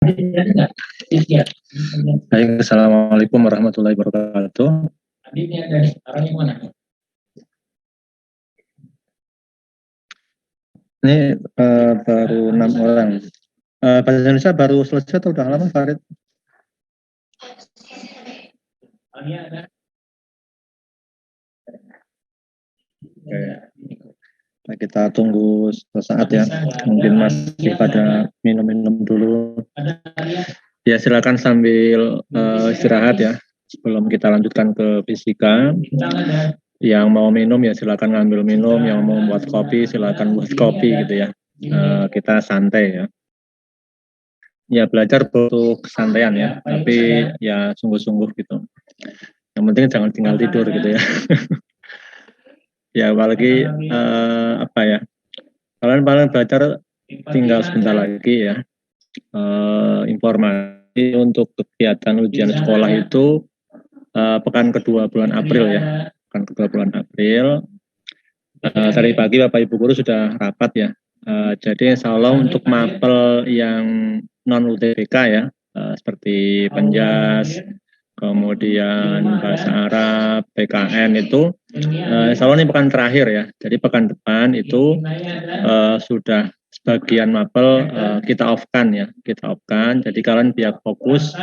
Baik, assalamualaikum warahmatullahi wabarakatuh. Ini baru 6 orang. Bahasa Indonesia baru selesai atau udah lama, Farid? Oke. Kita tunggu sesaat ya. Mungkin masih pada minum-minum dulu. Ya, silakan sambil istirahat ya. Sebelum kita lanjutkan ke fisika. Yang mau minum ya silakan ngambil minum, yang mau buat kopi silakan buat kopi gitu ya. Kita santai ya. Ya belajar butuh kesantaian ya, tapi ya sungguh-sungguh gitu. Yang penting jangan tinggal tidur gitu ya. Ya apalagi apa ya? Kalian paling belajar tinggal sebentar lagi ya. Informasi untuk kegiatan ujian sekolah itu pekan kedua bulan April ya. Pekan kedua bulan April. Tadi pagi Bapak Ibu guru sudah rapat ya. Jadi insya Allah untuk mapel yang non UTBK ya, seperti penjas, kemudian bahasa Arab, PKN itu, insya Allah ini pekan terakhir ya. Jadi pekan depan itu sudah sebagian mapel kita off-kan ya, kita off-kan. Jadi kalian biar fokus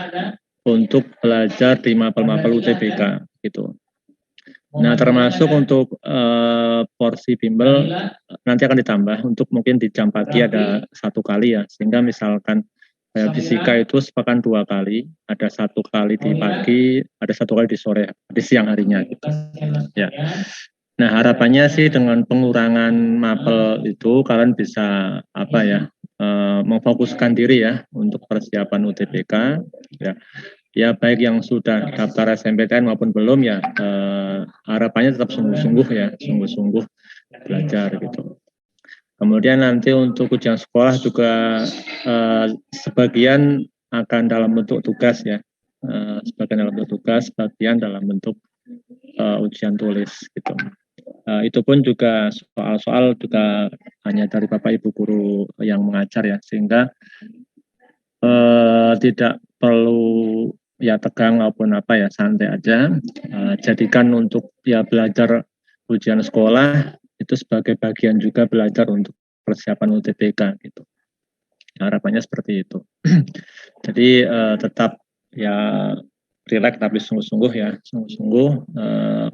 untuk belajar di mapel-mapel UTBK gitu. Nah, termasuk untuk porsi bimbel nanti akan ditambah untuk mungkin di jam pagi ada 1 kali ya, sehingga misalkan fisika itu sepekan 2 kali, ada 1 kali di pagi, ada 1 kali di sore, di siang harinya gitu. Ya. Nah, harapannya sih dengan pengurangan mapel itu kalian bisa apa ya, memfokuskan diri ya untuk persiapan UTBK ya. Ya baik yang sudah daftar SNMPTN maupun belum ya harapannya tetap sungguh-sungguh ya, sungguh-sungguh belajar gitu. Kemudian nanti untuk ujian sekolah juga sebagian akan dalam bentuk tugas ya, sebagian dalam bentuk tugas, sebagian dalam bentuk ujian tulis gitu. Itu pun juga soal-soal juga hanya dari Bapak Ibu guru yang mengajar ya, sehingga tidak perlu ya tegang maupun apa ya, santai aja. Jadikan untuk ya belajar ujian sekolah itu sebagai bagian juga belajar untuk persiapan UTBK gitu. Harapannya seperti itu. Jadi tetap ya rileks tapi sungguh-sungguh ya, sungguh-sungguh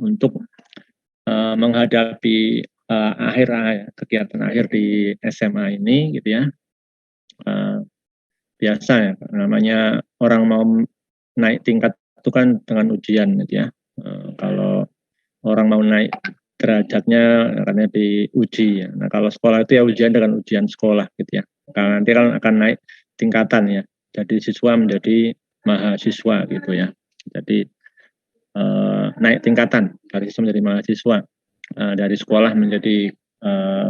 untuk menghadapi kegiatan akhir di SMA ini gitu ya. Biasa ya, namanya orang mau naik tingkat itu kan dengan ujian gitu ya. Kalau orang mau naik derajatnya karena diuji ya. Nah kalau sekolah itu ya ujian dengan ujian sekolah gitu ya. Karena nanti kan akan naik tingkatan ya. Jadi siswa menjadi mahasiswa gitu ya. Jadi naik tingkatan dari siswa menjadi mahasiswa, dari sekolah menjadi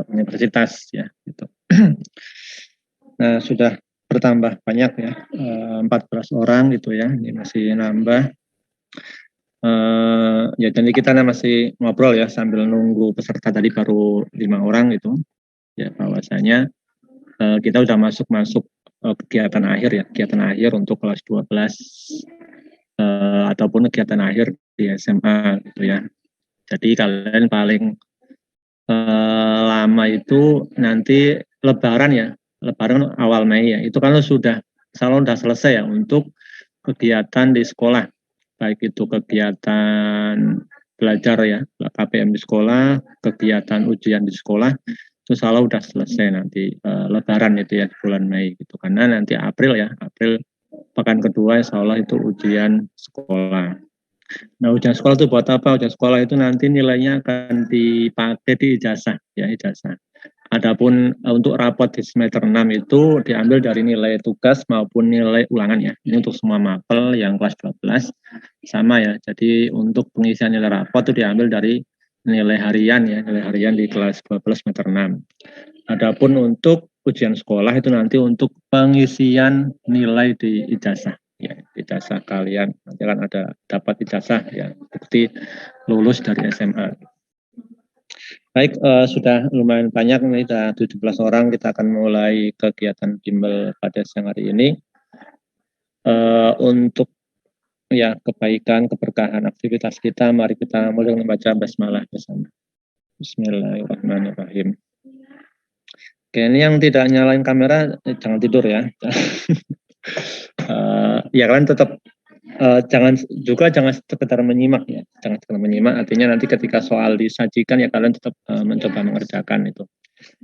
universitas ya gitu. Nah sudah bertambah banyak ya, 14 orang gitu ya, ini masih nambah. Ya jadi kita masih ngobrol ya sambil nunggu peserta tadi baru 5 orang gitu. Ya bahwasanya kita udah masuk kegiatan akhir ya, kegiatan akhir untuk kelas 12 ataupun kegiatan akhir di SMA gitu ya. Jadi kalian paling lama itu nanti Lebaran ya, Lebaran awal Mei ya, itu kan sudah selesai ya untuk kegiatan di sekolah, baik itu kegiatan belajar ya, KPM di sekolah, kegiatan ujian di sekolah, itu selalu udah selesai nanti Lebaran itu ya bulan Mei gitu, karena nanti April ya, April pekan kedua insya Allah itu ujian sekolah. Nah ujian sekolah itu buat apa? Ujian sekolah itu nanti nilainya akan dipakai di ijazah ya, ijazah. Adapun untuk rapot di semester 6 itu diambil dari nilai tugas maupun nilai ulangan ya. Ini untuk semua mapel yang kelas 12 sama ya. Jadi untuk pengisian nilai rapot itu diambil dari nilai harian ya, nilai harian di kelas 12 semester 6. Adapun untuk ujian sekolah itu nanti untuk pengisian nilai di ijazah ya, ijazah kalian nanti kan ada dapat ijazah ya, bukti lulus dari SMA. Baik, sudah lumayan banyak nih, sudah 17 orang. Kita akan mulai kegiatan bimbel pada siang hari ini. untuk ya kebaikan, keberkahan aktivitas kita, mari kita mulai membaca basmalah bersama. Bismillahirrahmanirrahim. Oke, ini yang tidak nyalain kamera jangan tidur ya. Ya kalian tetap jangan sekedar menyimak ya, jangan sekedar menyimak. Artinya nanti ketika soal disajikan ya kalian tetap mencoba mengerjakan itu.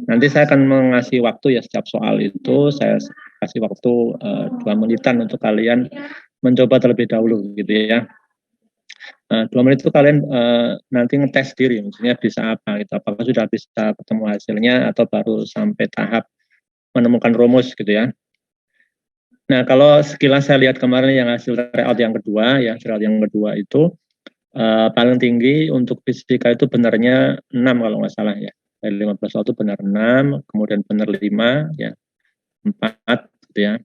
Nanti saya akan mengasih waktu ya setiap soal itu saya kasih waktu 2 menitan untuk kalian mencoba terlebih dahulu gitu ya. 2 menit itu kalian nanti ngetes diri, maksudnya bisa apa gitu, apakah sudah bisa ketemu hasilnya atau baru sampai tahap menemukan rumus gitu ya. Nah kalau sekilas saya lihat kemarin yang hasil tryout yang kedua ya, tryout yang kedua itu paling tinggi untuk fisika itu benarnya 6 kalau nggak salah ya, dari 15 soal itu benar 6, kemudian benar 5 ya, 4 gitu ya.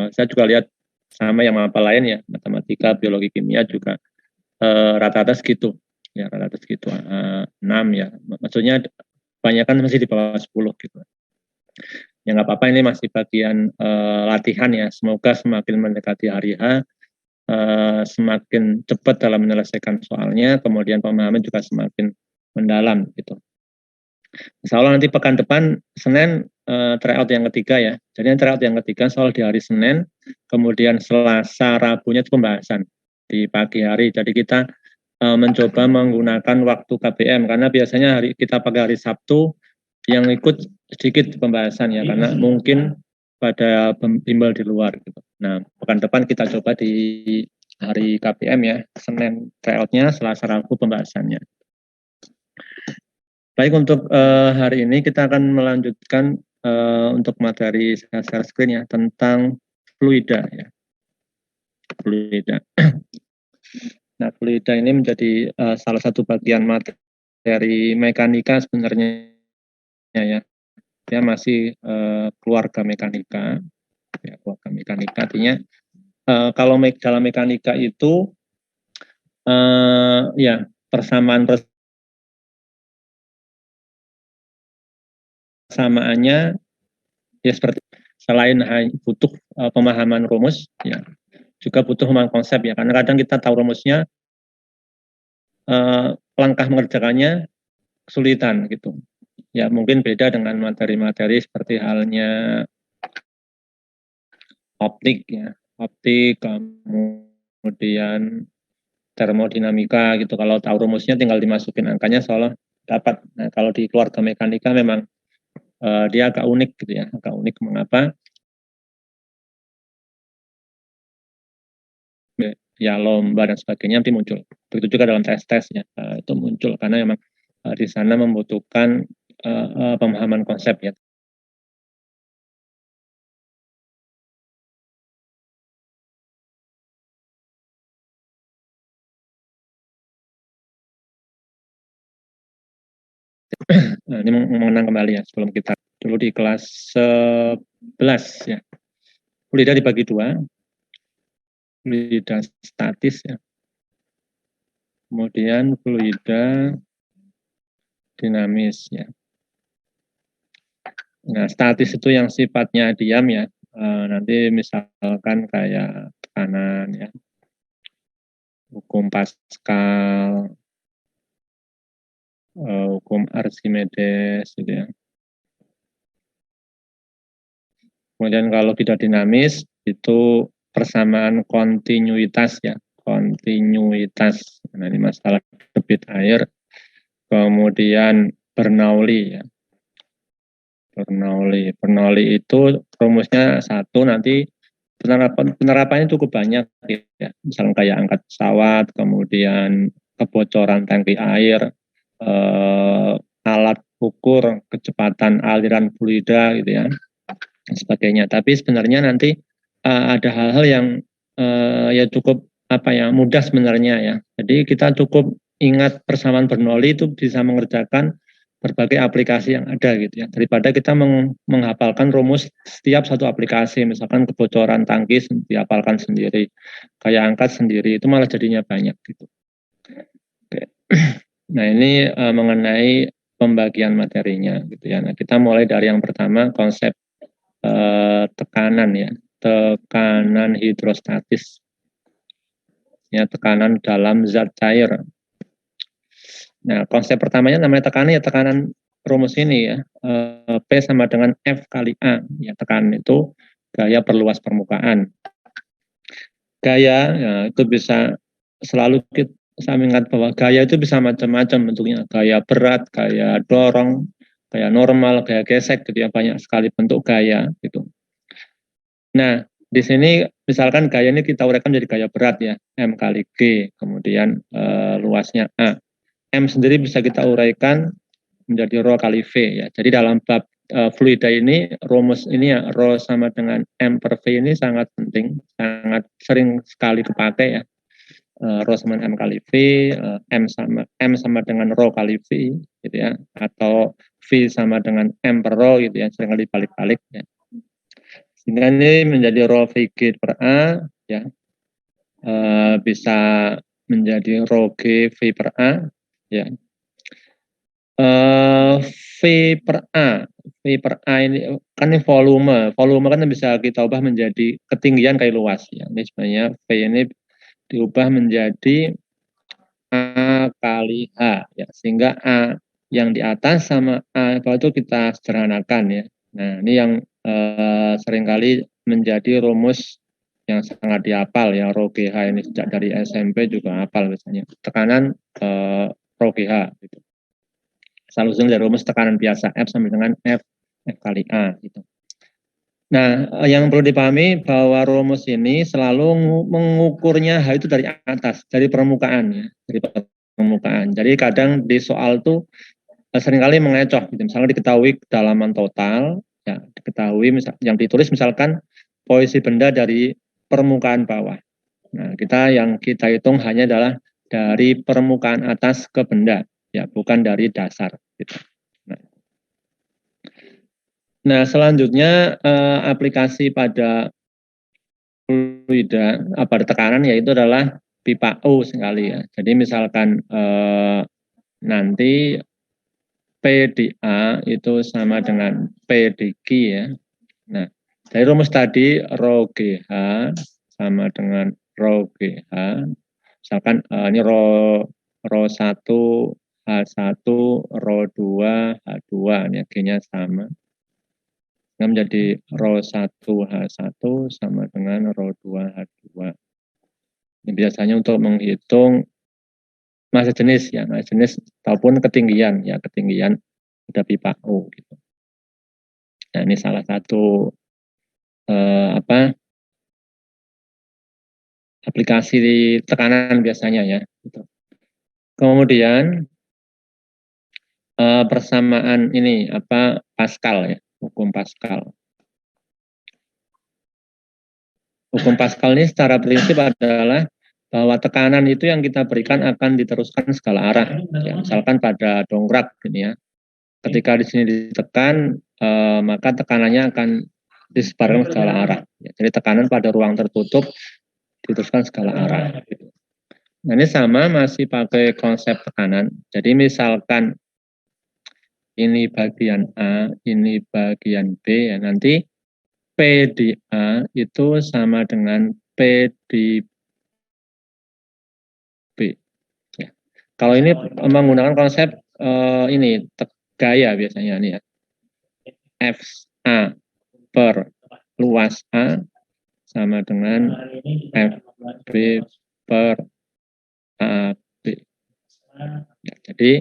Saya juga lihat sama yang apa lain ya, matematika, biologi, kimia juga rata-rata segitu ya, rata-rata segitu 6 ya, maksudnya kebanyakan masih di bawah 10 gitu ya. Nggak apa-apa, ini masih bagian latihan ya, semoga semakin mendekati hari H semakin cepat dalam menyelesaikan soalnya, kemudian pemahaman juga semakin mendalam gitu. Insya Allah nanti pekan depan Senin tryout yang ketiga ya, jadi tryout yang ketiga soal di hari Senin, kemudian Selasa Rabunya itu pembahasan di pagi hari. Jadi kita mencoba menggunakan waktu KBM karena biasanya kita pakai hari Sabtu, yang ikut sedikit pembahasan ya karena mungkin pada bimbel di luar gitu. Nah pekan depan kita coba di hari KBM ya, Senin tryoutnya, Selasa Rabu pembahasannya. Baik, untuk hari ini kita akan melanjutkan untuk materi share screen ya tentang fluida ya. Fluida. Nah, fluida ini menjadi salah satu bagian materi mekanika sebenarnya ya. Dia masih keluarga mekanika. Ya, keluarga mekanika artinya kalau dalam mekanika itu ya persamaannya ya seperti selain butuh pemahaman rumus ya, juga butuh pemahaman konsep ya, karena kadang kita tahu rumusnya langkah mengerjakannya kesulitan gitu ya. Mungkin beda dengan materi-materi seperti halnya optik ya, optik kemudian termodinamika gitu. Kalau tahu rumusnya tinggal dimasukin angkanya seolah dapat. Nah kalau di keluarga mekanika memang dia agak unik gitu ya, agak unik. Mengapa? Ya lomba dan sebagainya nanti muncul. Begitu juga dalam tes-tesnya itu muncul karena memang di sana membutuhkan pemahaman konsep ya. Nah, ini mengenang kembali ya sebelum kita dulu di kelas 11 ya. Fluida dibagi 2, fluida statis ya. Kemudian fluida dinamis ya. Nah, statis itu yang sifatnya diam ya. Nanti misalkan kayak tekanan ya, hukum Pascal, hukum Archimedes gitu ya. Kemudian kalau tidak dinamis itu persamaan kontinuitas ya, kontinuitas. Nah ini masalah debit air. Kemudian Bernoulli ya, Bernoulli itu rumusnya satu, nanti penerapannya cukup banyak ya. Misalnya kayak angkat pesawat, kemudian kebocoran tangki air, alat ukur kecepatan aliran fluida gitu ya, dan sebagainya. Tapi sebenarnya nanti ada hal-hal yang ya cukup mudah sebenarnya ya. Jadi kita cukup ingat persamaan Bernoulli itu bisa mengerjakan berbagai aplikasi yang ada gitu ya, daripada kita menghafalkan rumus setiap satu aplikasi. Misalkan kebocoran tangki dihafalkan sendiri, kayak angkat sendiri, itu malah jadinya banyak gitu. Oke. Nah ini mengenai pembagian materinya gitu ya. Nah kita mulai dari yang pertama, konsep tekanan ya, tekanan hidrostatis, ya, tekanan dalam zat cair. Nah, konsep pertamanya namanya tekanan, ya tekanan rumus ini ya, P sama dengan F kali A, ya tekanan itu gaya perluas permukaan. Gaya ya, itu bisa selalu saya ingat bahwa gaya itu bisa macam-macam bentuknya, gaya berat, gaya dorong, gaya normal, gaya gesek gitu ya, banyak sekali bentuk gaya gitu. Nah, di sini misalkan gaya ini kita uraikan menjadi gaya berat ya, M kali G, kemudian luasnya A. M sendiri bisa kita uraikan menjadi rho kali V ya. Jadi dalam bab fluida ini, rumus ini ya, rho sama dengan M per V ini sangat penting, sangat sering sekali dipakai ya. Rho sama M kali V, M sama dengan rho kali V gitu ya, atau V sama dengan M per rho gitu ya, sering kali balik-balik ya. Sehingga ini menjadi rho VG per A ya, bisa menjadi rho G V per A ya. V per A ini kan ini volume kan bisa kita ubah menjadi ketinggian kali luas ya. Ini sebenarnya V ini diubah menjadi A kali H ya, sehingga A yang di atas sama A bawah itu kita sederhanakan ya. Nah, ini yang seringkali menjadi rumus yang sangat dihafal ya, rho GH ini sejak dari SMP juga hafal biasanya. Tekanan rho GH gitu. Selalu dari rumus tekanan biasa F sama dengan F kali A gitu. Nah, yang perlu dipahami bahwa rumus ini selalu mengukurnya H itu dari atas, dari permukaan ya, dari permukaan. Jadi kadang di soal tuh seringkali mengecoh gitu. Misalnya diketahui kedalaman total, ya diketahui yang ditulis misalkan posisi benda dari permukaan bawah. Nah, yang kita hitung hanya adalah dari permukaan atas ke benda, ya bukan dari dasar. Gitu. Nah, selanjutnya aplikasi pada fluida pada tekanan yaitu adalah pipa U sekali ya. Jadi misalkan nanti P di A itu sama dengan P di Q ya. Nah, dari rumus tadi rho GH sama dengan rho GH. Misalkan ini rho 1 H1, rho 2 H2, ini G-nya sama. Menjadi rho 1 H1 sama dengan rho 2 H2. Ini biasanya untuk menghitung massa jenis ya, massa jenis ataupun ketinggian ya, ketinggian pada pipa U gitu. Nah, ini salah satu aplikasi tekanan biasanya ya. Gitu. Kemudian persamaan ini Pascal ya, hukum Pascal. Hukum Pascal ini secara prinsip adalah bahwa tekanan itu yang kita berikan akan diteruskan segala arah. Ya, misalkan pada dongkrak ini ya. Ketika di sini ditekan, maka tekanannya akan disebarkan segala arah. Ya, jadi tekanan pada ruang tertutup diteruskan segala arah. Nah, ini sama masih pakai konsep tekanan. Jadi misalkan ini bagian A, ini bagian B, ya nanti P di A itu sama dengan P di B. Ya. Kalau ini menggunakan konsep ini gaya biasanya nih ya. F A per luas A sama dengan F B per A B. Ya, jadi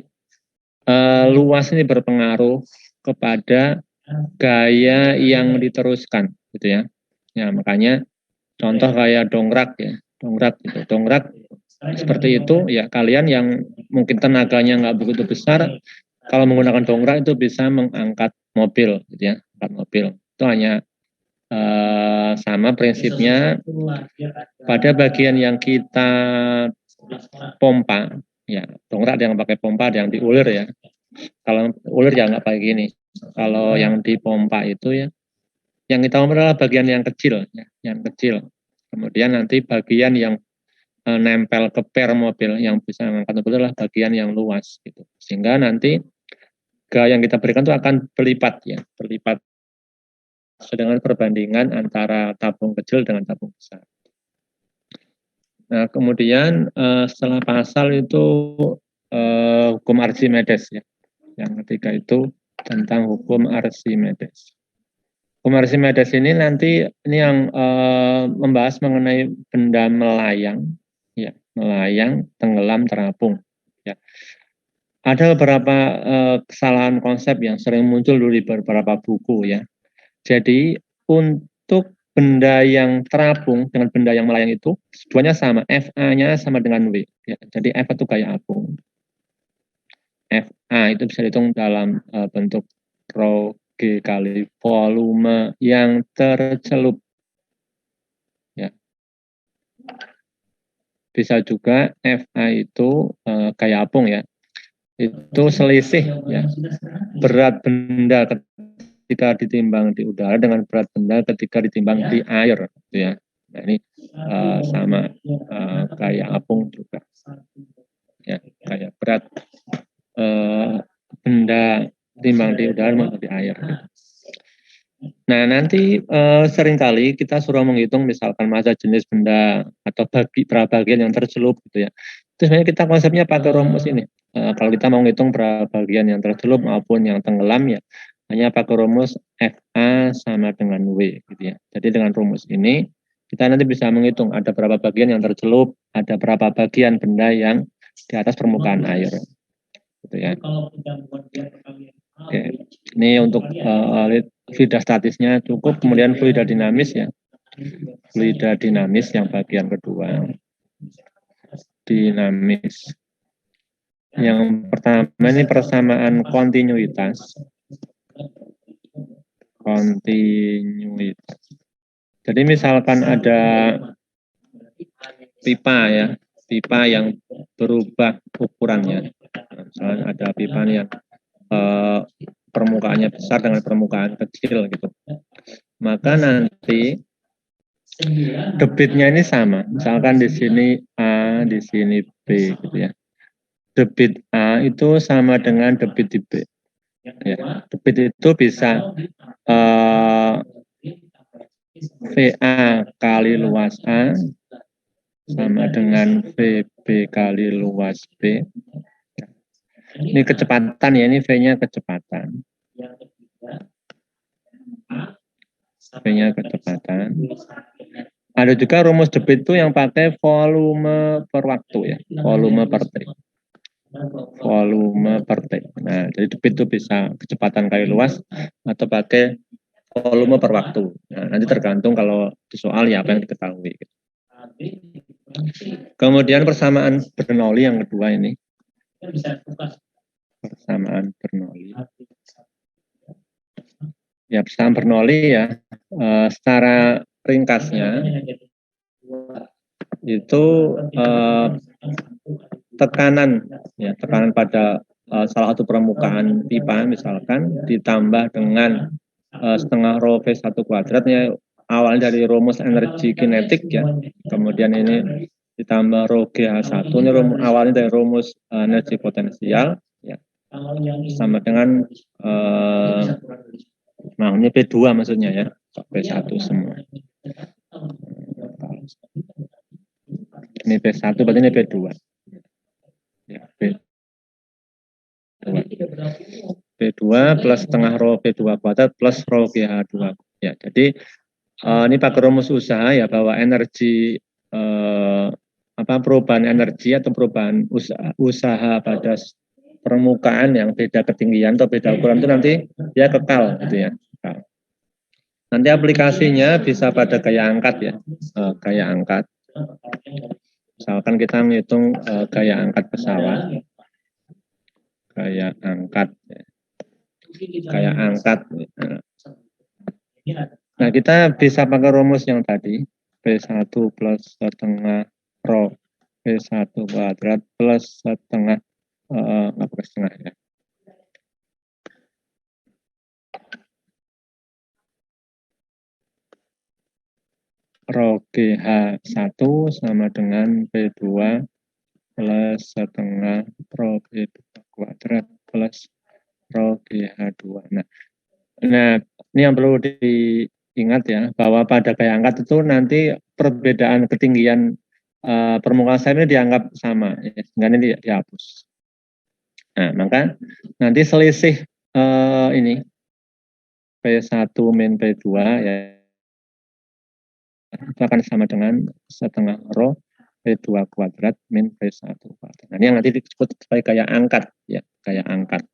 luas ini berpengaruh kepada gaya yang diteruskan gitu ya. Ya makanya contoh kayak dongkrak ya, dongkrak gitu. Dongkrak seperti itu ya, kalian yang mungkin tenaganya nggak begitu besar, kalau menggunakan dongkrak itu bisa mengangkat mobil gitu ya, angkat mobil. Itu hanya sama prinsipnya pada bagian yang kita pompa ya, dongkrak ada yang pakai pompa, ada yang diulir ya. Kalau ulir ya nggak pakai gini. Kalau yang dipompa itu ya, yang kita pompa adalah bagian yang kecil ya, yang kecil. Kemudian nanti bagian yang nempel ke per mobil yang bisa mengangkat mobil adalah bagian yang luas gitu. Sehingga nanti gaya yang kita berikan itu akan berlipat ya, berlipat sedangkan perbandingan antara tabung kecil dengan tabung besar. Nah, kemudian setelah pasal itu hukum Archimedes ya. Yang ketiga itu tentang hukum Archimedes. Hukum Archimedes ini nanti ini yang membahas mengenai benda melayang, ya, melayang, tenggelam, terapung. Ya. Ada beberapa kesalahan konsep yang sering muncul dulu di beberapa buku ya. Jadi untuk benda yang terapung dengan benda yang melayang itu semuanya sama, FA-nya sama dengan W. Ya. Jadi F itu gaya apung. FA itu bisa dihitung dalam bentuk rho G kali volume yang tercelup. Ya. Bisa juga FA itu gaya apung ya. Itu selisih ya, berat benda ketika ditimbang di udara dengan berat benda ketika ditimbang di air gitu ya. Nah ini sama kayak apung juga ya, kayak berat benda timbang di udara maupun di air gitu. Nah nanti seringkali kita suruh menghitung misalkan massa jenis benda atau berapa bagian yang tercelup gitu ya. Terus sebenarnya kita konsepnya pakai rumus ini. Kalau kita mau menghitung berapa bagian yang tercelup maupun yang tenggelam ya hanya pakai rumus FA sama dengan W gitu ya. Jadi dengan rumus ini kita nanti bisa menghitung ada berapa bagian yang tercelup, ada berapa bagian benda yang di atas permukaan air. Gitu ya. Oke. Ini untuk fluida statisnya cukup, kemudian fluida dinamis ya. Fluida dinamis yang bagian kedua. Dinamis. Yang pertama ini persamaan kontinuitas. Kontinuitas. Jadi misalkan ada pipa ya, pipa yang berubah ukurannya. Misalnya ada pipa yang permukaannya besar dengan permukaan kecil gitu. Maka nanti debitnya ini sama. Misalkan di sini A, di sini B gitu ya. Debit A itu sama dengan debit di B. Ya, debit itu bisa VA kali luas A sama dengan VB kali luas B. Ini kecepatan ya, ini V-nya kecepatan. V-nya kecepatan. Ada juga rumus debit itu yang pakai volume per waktu ya, volume per T. Volume per T. Nah, jadi debit itu bisa kecepatan kali luas atau pakai volume per waktu. Nah, nanti tergantung kalau di soal ya apa yang diketahui. Kemudian persamaan Bernoulli yang kedua ini. Persamaan Bernoulli. Ya, persamaan Bernoulli ya, secara ringkasnya itu tekanan pada salah satu permukaan pipa misalkan ditambah dengan setengah rho V1 kuadratnya awalnya dari rumus energi kinetik ya, kemudian ini ditambah rho GH1 ini awalnya dari rumus energi potensial ya, sama dengan nah ini P2 maksudnya ya, P1 semua. Ini P1 berarti ini P2 ya, P2 plus setengah rho P2 kuadrat plus rho GH2 ya. Jadi ini pakai rumus usaha ya, bahwa energi perubahan energi atau perubahan usaha pada permukaan yang beda ketinggian atau beda ukuran itu nanti dia kekal gitu ya. Nanti aplikasinya bisa pada gaya angkat ya, gaya angkat. Misalkan kita menghitung gaya angkat pesawat, gaya angkat, gaya angkat. Nah kita bisa pakai rumus yang tadi, P1 plus setengah rho P1 kuadrat plus setengah setengah ya. Rho GH1 sama dengan P2 plus setengah rho P2 kuadrat plus rho GH2. Nah, Nah, ini yang perlu diingat ya, bahwa pada gaya angkat itu nanti perbedaan ketinggian permukaan sayap ini dianggap sama, ya, sehingga ini dihapus. Nah, maka nanti selisih ini P1 min P2 ya itu akan sama dengan setengah rho P2 kuadrat min P1 kuadrat. Nah, ini yang nanti disebut sebagai gaya angkat ya, gaya angkat.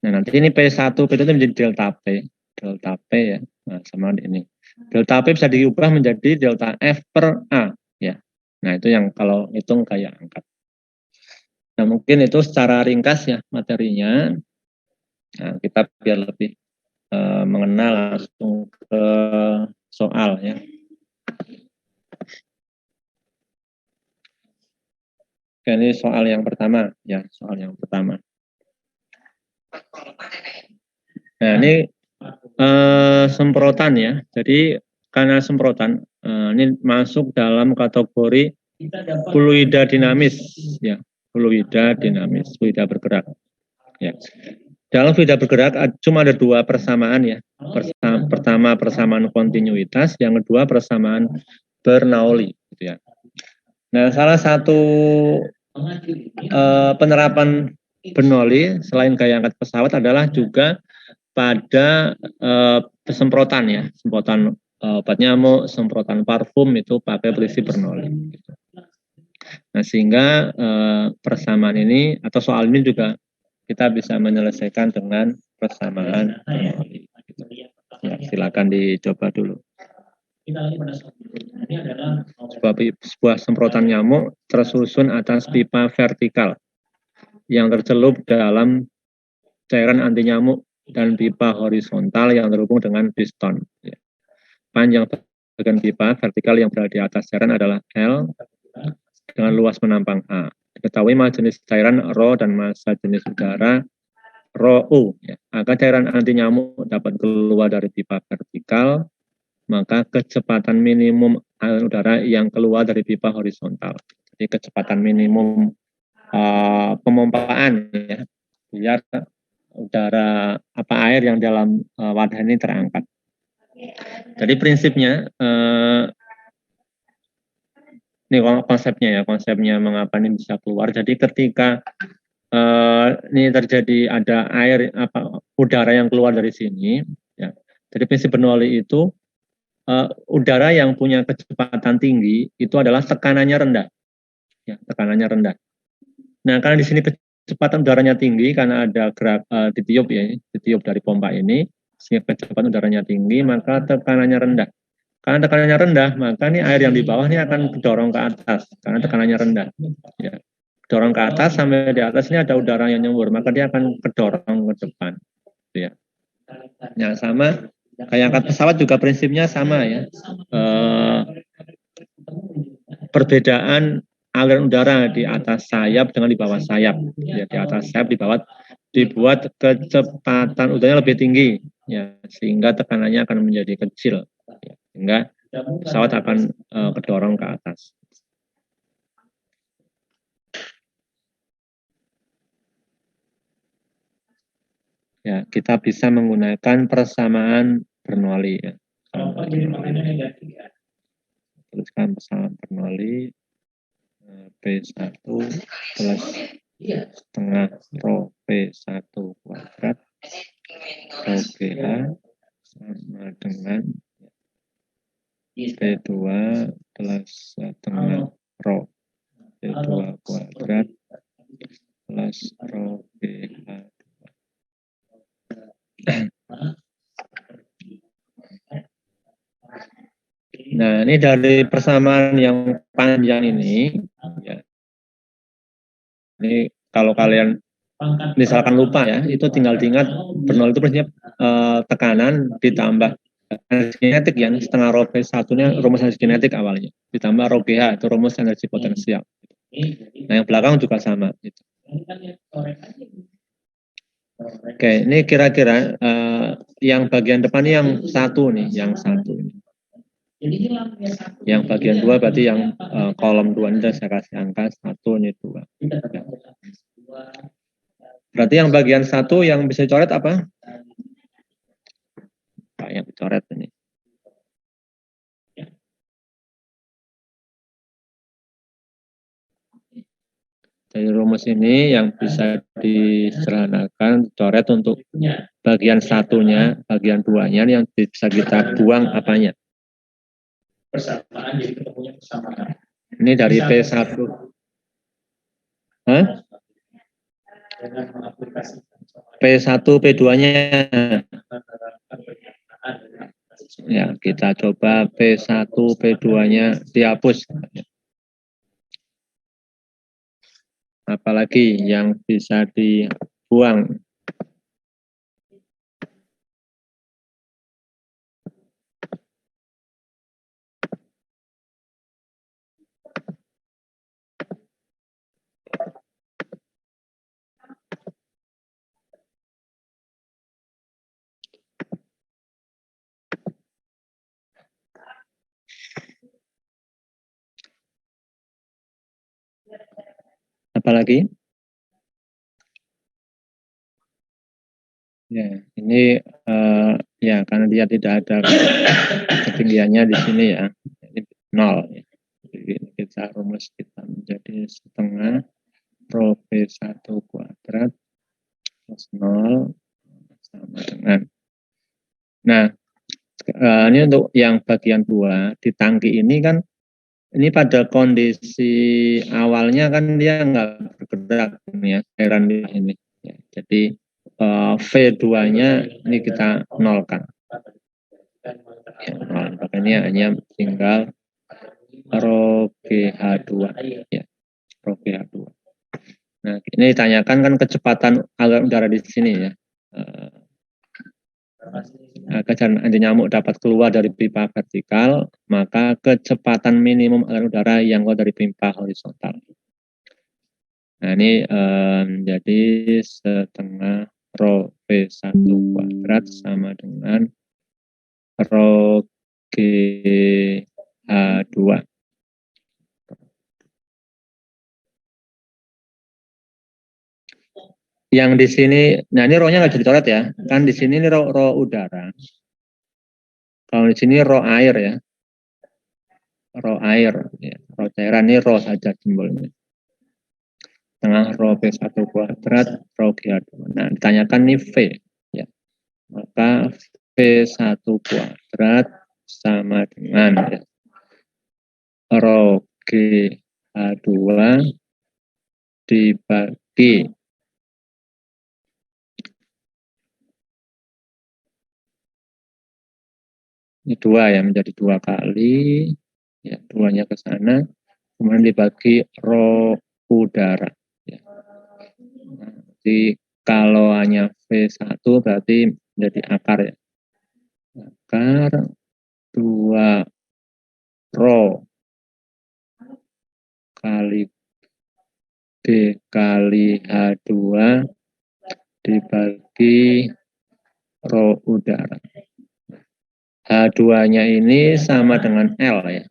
Nah, nanti ini P1 P2 itu menjadi delta P ya. Nah, sama ini. Delta P bisa diubah menjadi delta F per A ya. Nah, itu yang kalau hitung gaya angkat. Nah, mungkin itu secara ringkas ya materinya. Nah, kita biar lebih mengenal langsung ke soal ya. Oke, ini soal yang pertama ya, soal yang pertama. Nah, ini semprotan ya. Jadi karena semprotan ini masuk dalam kategori fluida dinamis ya, fluida dinamis, fluida bergerak. Ya. Dalam fluida bergerak cuma ada dua persamaan ya. Pertama persamaan kontinuitas, yang kedua persamaan Bernoulli gitu ya. Nah, salah satu penerapan Bernoulli selain gaya angkat pesawat adalah juga pada semprotan ya, semprotan obat nyamuk, semprotan parfum itu pakai prinsip Bernoulli. Gitu. Nah, sehingga persamaan ini atau soal ini juga kita bisa menyelesaikan dengan persamaan Bernoulli. Gitu. Ya, silakan dicoba dulu. Sebuah semprotan nyamuk tersusun atas pipa vertikal yang tercelup dalam cairan anti nyamuk dan pipa horizontal yang terhubung dengan piston. Panjang bagian pipa vertikal yang berada di atas cairan adalah L dengan luas menampang A. Diketahui massa jenis cairan rho dan massa jenis udara rho U. Ya. Agar cairan anti nyamuk dapat keluar dari pipa vertikal, maka kecepatan minimum aliran udara yang keluar dari pipa horizontal. Jadi kecepatan minimum pemompaan ya, biar udara air yang dalam wadah ini terangkat. Jadi prinsipnya ini konsepnya mengapa ini bisa keluar. Jadi ketika ini terjadi ada udara yang keluar dari sini ya. Jadi prinsip Bernoulli itu udara yang punya kecepatan tinggi itu adalah tekanannya rendah. Ya, tekanannya rendah. Nah, karena di sini kecepatan udaranya tinggi karena ada gerak ditiup dari pompa ini, sehingga kecepatan udaranya tinggi, maka tekanannya rendah. Karena tekanannya rendah, maka ini air yang di bawah ini akan kedorong ke atas karena tekanannya rendah. Ya. Kedorong ke atas sampai di atas ini ada udara yang nyembur, maka dia akan kedorong ke depan. Ya. Nah, sama kayak angkat pesawat juga prinsipnya sama ya. Perbedaan aliran udara di atas sayap dengan di bawah sayap. Ya, di atas sayap dibuat kecepatan udaranya lebih tinggi ya, sehingga tekanannya akan menjadi kecil. Ya, sehingga pesawat akan kedorong ke atas. Ya, kita bisa menggunakan persamaan Bernoulli ya. Tuliskan persamaan Bernoulli P1 plus setengah rho P1 kuadrat rho GH sama dengan P2 plus setengah rho P2 kuadrat plus rho GH. Nah, ini dari persamaan yang panjang ini, ya. Ini kalau kalian misalkan lupa ya, itu tinggal diingat Bernoulli itu prinsipnya tekanan ditambah energi kinetik ya, setengah rho P1-nya rumus energi kinetik awalnya, ditambah rho GH itu rumus energi potensial. Nah, yang belakang juga sama. Gitu. Oke, ini kira-kira yang bagian depan ini yang satu nih, yang satu ini. Yang bagian dua berarti yang kolom 2 ini saya kasih angka 1 ini 2. Berarti yang bagian 1 yang bisa dicoret apa? angka yang dicoret ini. Dari rumus ini yang bisa disederhanakan, coret untuk bagian satunya, bagian duanya yang bisa kita buang apanya. Persamaan, jadi ketemunya persamaan. Ini dari P1. Hah? P1, P2-nya. Ya, kita coba P1, P2-nya dihapus. Apalagi yang bisa dibuang. Apalagi? Ya, ini ya karena dia tidak ada ketinggiannya di sini ya, ini 0. Ya. Jadi kita rumus kita menjadi setengah rho P1 kuadrat plus 0 sama dengan. Nah, ini untuk yang bagian 2 di tangki ini kan, ini pada kondisi awalnya kan dia nggak bergerak ya, cairan ini. Ya, jadi V2-nya ini kita nolkan. Ya, makanya hanya tinggal rho GH2 ya, rho GH2. Nah, ini ditanyakan kan kecepatan aliran udara di sini ya. Agar anti nyamuk dapat keluar dari pipa vertikal, maka kecepatan minimum aliran udara yang keluar dari pipa horizontal. Nah, ini menjadi setengah rho P1 kuadrat sama dengan rho GH2. Yang di sini, nah ini rho-nya nggak dicoret ya, kan di sini ini rho udara. Kalau di sini rho air ya, rho air, ya. Rho cairan ini rho saja simbolnya. Tengah rho P1 kuadrat, rho GH2. Nah, ditanyakan nih V. Ya. Maka P1 kuadrat sama dengan ya, rho GH2 dibagi ini 2 ya, menjadi 2 kali. Ya, 2-nya ke sana. Kemudian dibagi rho udara. Ya. Nah, jadi kalau hanya V1 berarti menjadi akar ya. Akar 2 rho kali B kali H2 dibagi rho udara. H2-nya ini sama dengan L ya.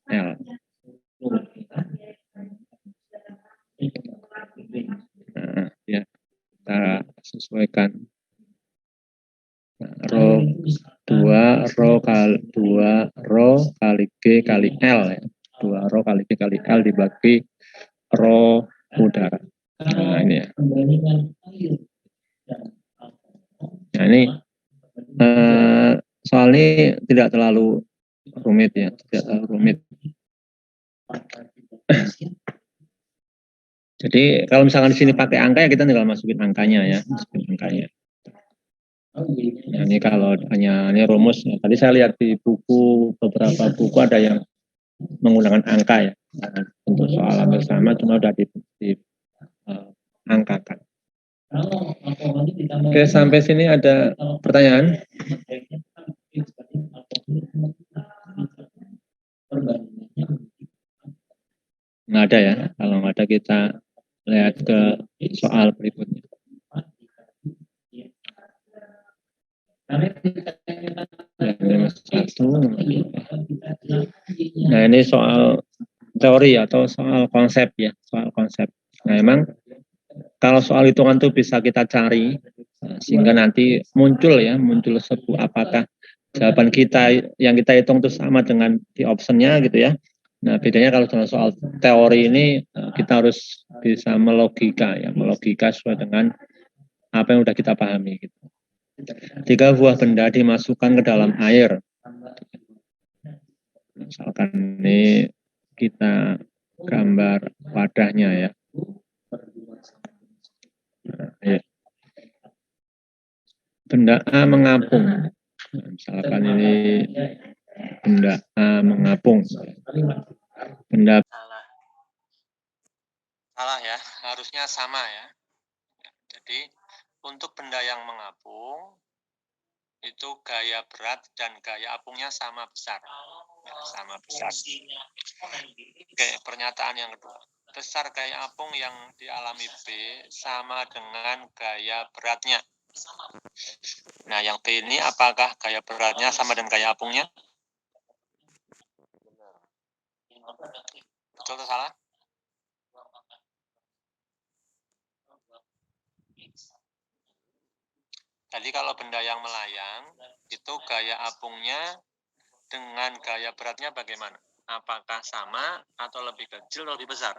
L. Nah, ya, kita sesuaikan. Nah, rho 2 rho kali 2 rho kali G kali L ya. 2 rho kali G kali L dibagi rho udara. Nah, ini ya. Nah, ini soal ini tidak terlalu rumit ya, tidak terlalu rumit. Jadi kalau misalkan di sini pakai angka ya kita tinggal masukin angkanya ya, masukin angkanya. Nah, ini kalau hanya ini rumus, ya. Tadi saya lihat di buku, beberapa buku ada yang menggunakan angka ya. Nah, untuk soal hampir sama cuma udah angkakan. Oke, sampai sini ada pertanyaan? Nggak ada ya. Kalau nggak ada kita lihat ke soal berikutnya. Nah, ini soal teori atau soal konsep ya, soal konsep. Nah, emang kalau soal hitungan itu bisa kita cari sehingga nanti muncul ya, muncul sebuah apakah jawaban kita yang kita hitung itu sama dengan di optionnya gitu ya. Nah, bedanya kalau dalam soal teori ini kita harus bisa melogika sesuai dengan apa yang sudah kita pahami. Gitu. 3 buah benda dimasukkan ke dalam air. Misalkan ini kita gambar wadahnya ya. Nah, ya. Benda A mengapung. Nah, misalkan ini benda A mengapung. Benda salah ya, harusnya sama ya. Jadi untuk benda yang mengapung itu gaya berat dan gaya apungnya sama besar. Sama besar. Oke, pernyataan yang kedua. Besar gaya apung yang dialami B sama dengan gaya beratnya. Nah, yang B ini apakah gaya beratnya sama dengan gaya apungnya? Betul atau salah? Jadi kalau benda yang melayang, itu gaya apungnya dengan gaya beratnya bagaimana? Apakah sama atau lebih kecil atau lebih besar?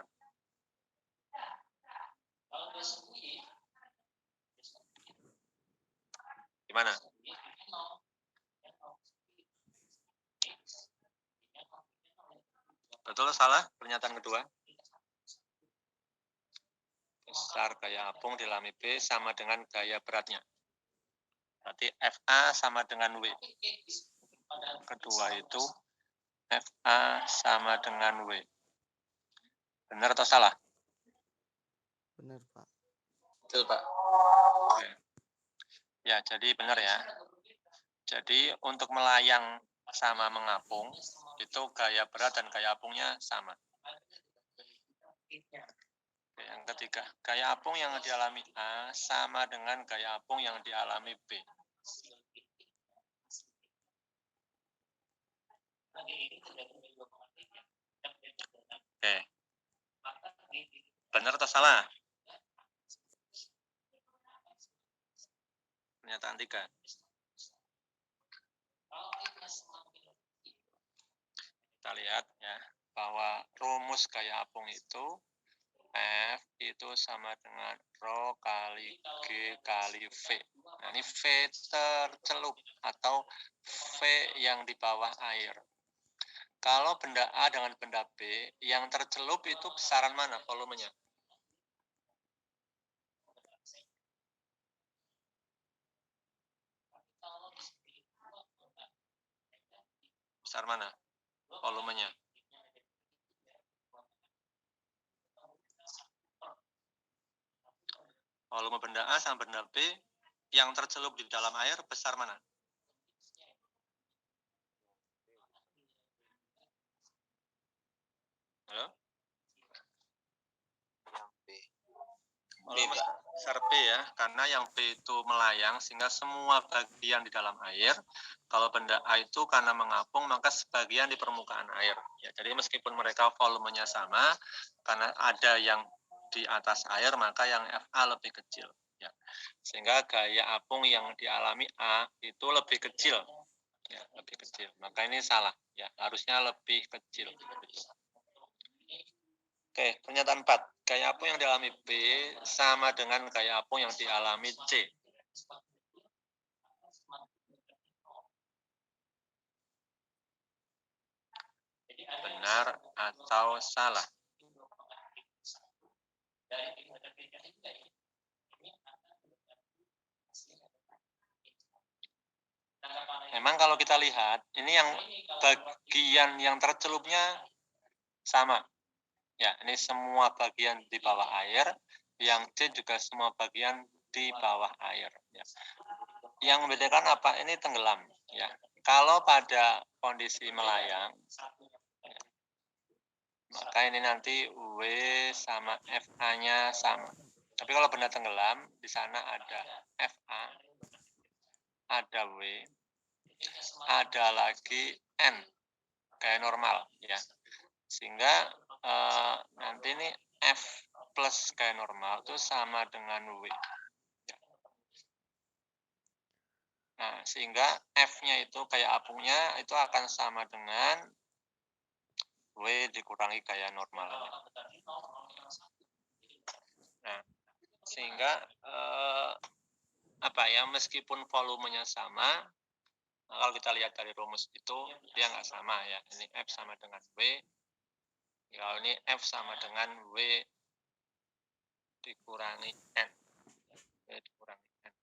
Gimana? Betul atau salah pernyataan kedua? Besar gaya apung dilami B sama dengan gaya beratnya. Berarti FA sama dengan W. Kedua itu FA sama dengan W. Benar atau salah? Benar, Pak. Betul, Pak. Oke. Ya, jadi benar ya. Jadi untuk melayang sama mengapung, itu gaya berat dan gaya apungnya sama. Yang ketiga, gaya apung yang dialami A sama dengan gaya apung yang dialami B. Oke. Benar atau salah? Pernyataan 3. Kita lihat ya, bahwa rumus gaya apung itu F itu sama dengan Rho kali G kali V. Nah, ini V tercelup atau V yang di bawah air. Kalau benda A dengan benda B, yang tercelup itu besaran mana volumenya? Besar mana volumenya? Volume benda A sama benda B yang tercelup di dalam air besar mana? Halo? Yang B. Volume besar B ya, karena yang B itu melayang sehingga semua bagian di dalam air. Kalau benda A itu karena mengapung maka sebagian di permukaan air. Ya, jadi meskipun mereka volumenya sama, karena ada yang di atas air maka yang FA lebih kecil. Ya. Sehingga gaya apung yang dialami A itu lebih kecil. Ya, lebih kecil. Maka ini salah. Ya, harusnya lebih kecil. Oke, pernyataan 4. Gaya apung yang dialami B sama dengan gaya apung yang dialami C. Benar atau salah? Memang kalau kita lihat, ini yang bagian yang tercelupnya sama. Ya, ini semua bagian di bawah air, yang C juga semua bagian di bawah air. Ya. Yang membedakan apa? Ini tenggelam. Ya, kalau pada kondisi melayang, ya, maka ini nanti W sama FA-nya sama. Tapi kalau benda tenggelam, di sana ada FA, ada W, ada lagi N, kayak normal. Ya, sehingga nanti ini F plus kayak normal itu sama dengan W. Nah, sehingga F-nya itu gaya apungnya itu akan sama dengan W dikurangi gaya normalnya. Nah, sehingga meskipun volumenya sama, kalau kita lihat dari rumus itu dia nggak sama ya. Ini F sama dengan W. Kalau ini F sama dengan W dikurangi N. W dikurangi N.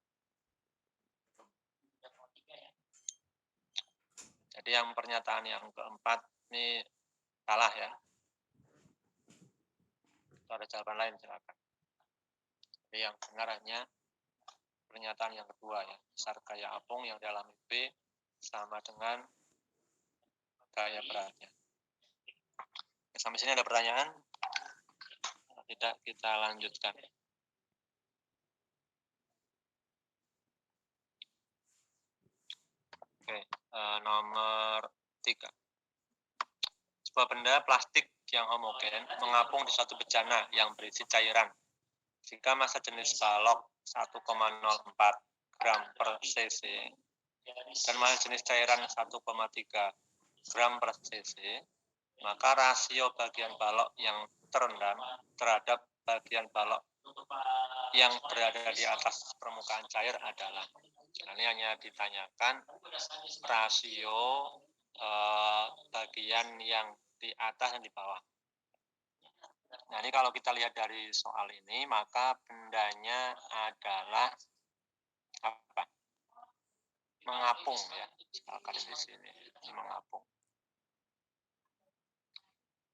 Jadi yang pernyataan yang keempat ini salah ya. Itu ada jawaban lain silakan. Jadi yang benar hanya pernyataan yang kedua ya. Besar gaya apung yang dialami B sama dengan gaya beratnya. Sampai sini ada pertanyaan? Tidak, kita lanjutkan. Oke, nomor 3. Sebuah benda plastik yang homogen mengapung di suatu bejana yang berisi cairan. Jika massa jenis balok 1,04 gram per cc dan massa jenis cairan 1,3 gram per cc, maka rasio bagian balok yang terendam terhadap bagian balok yang berada di atas permukaan cair adalah. Ini hanya ditanyakan rasio bagian yang di atas dan di bawah. Nah, ini kalau kita lihat dari soal ini, maka bendanya adalah apa? Mengapung ya. Misalkan di sini mengapung.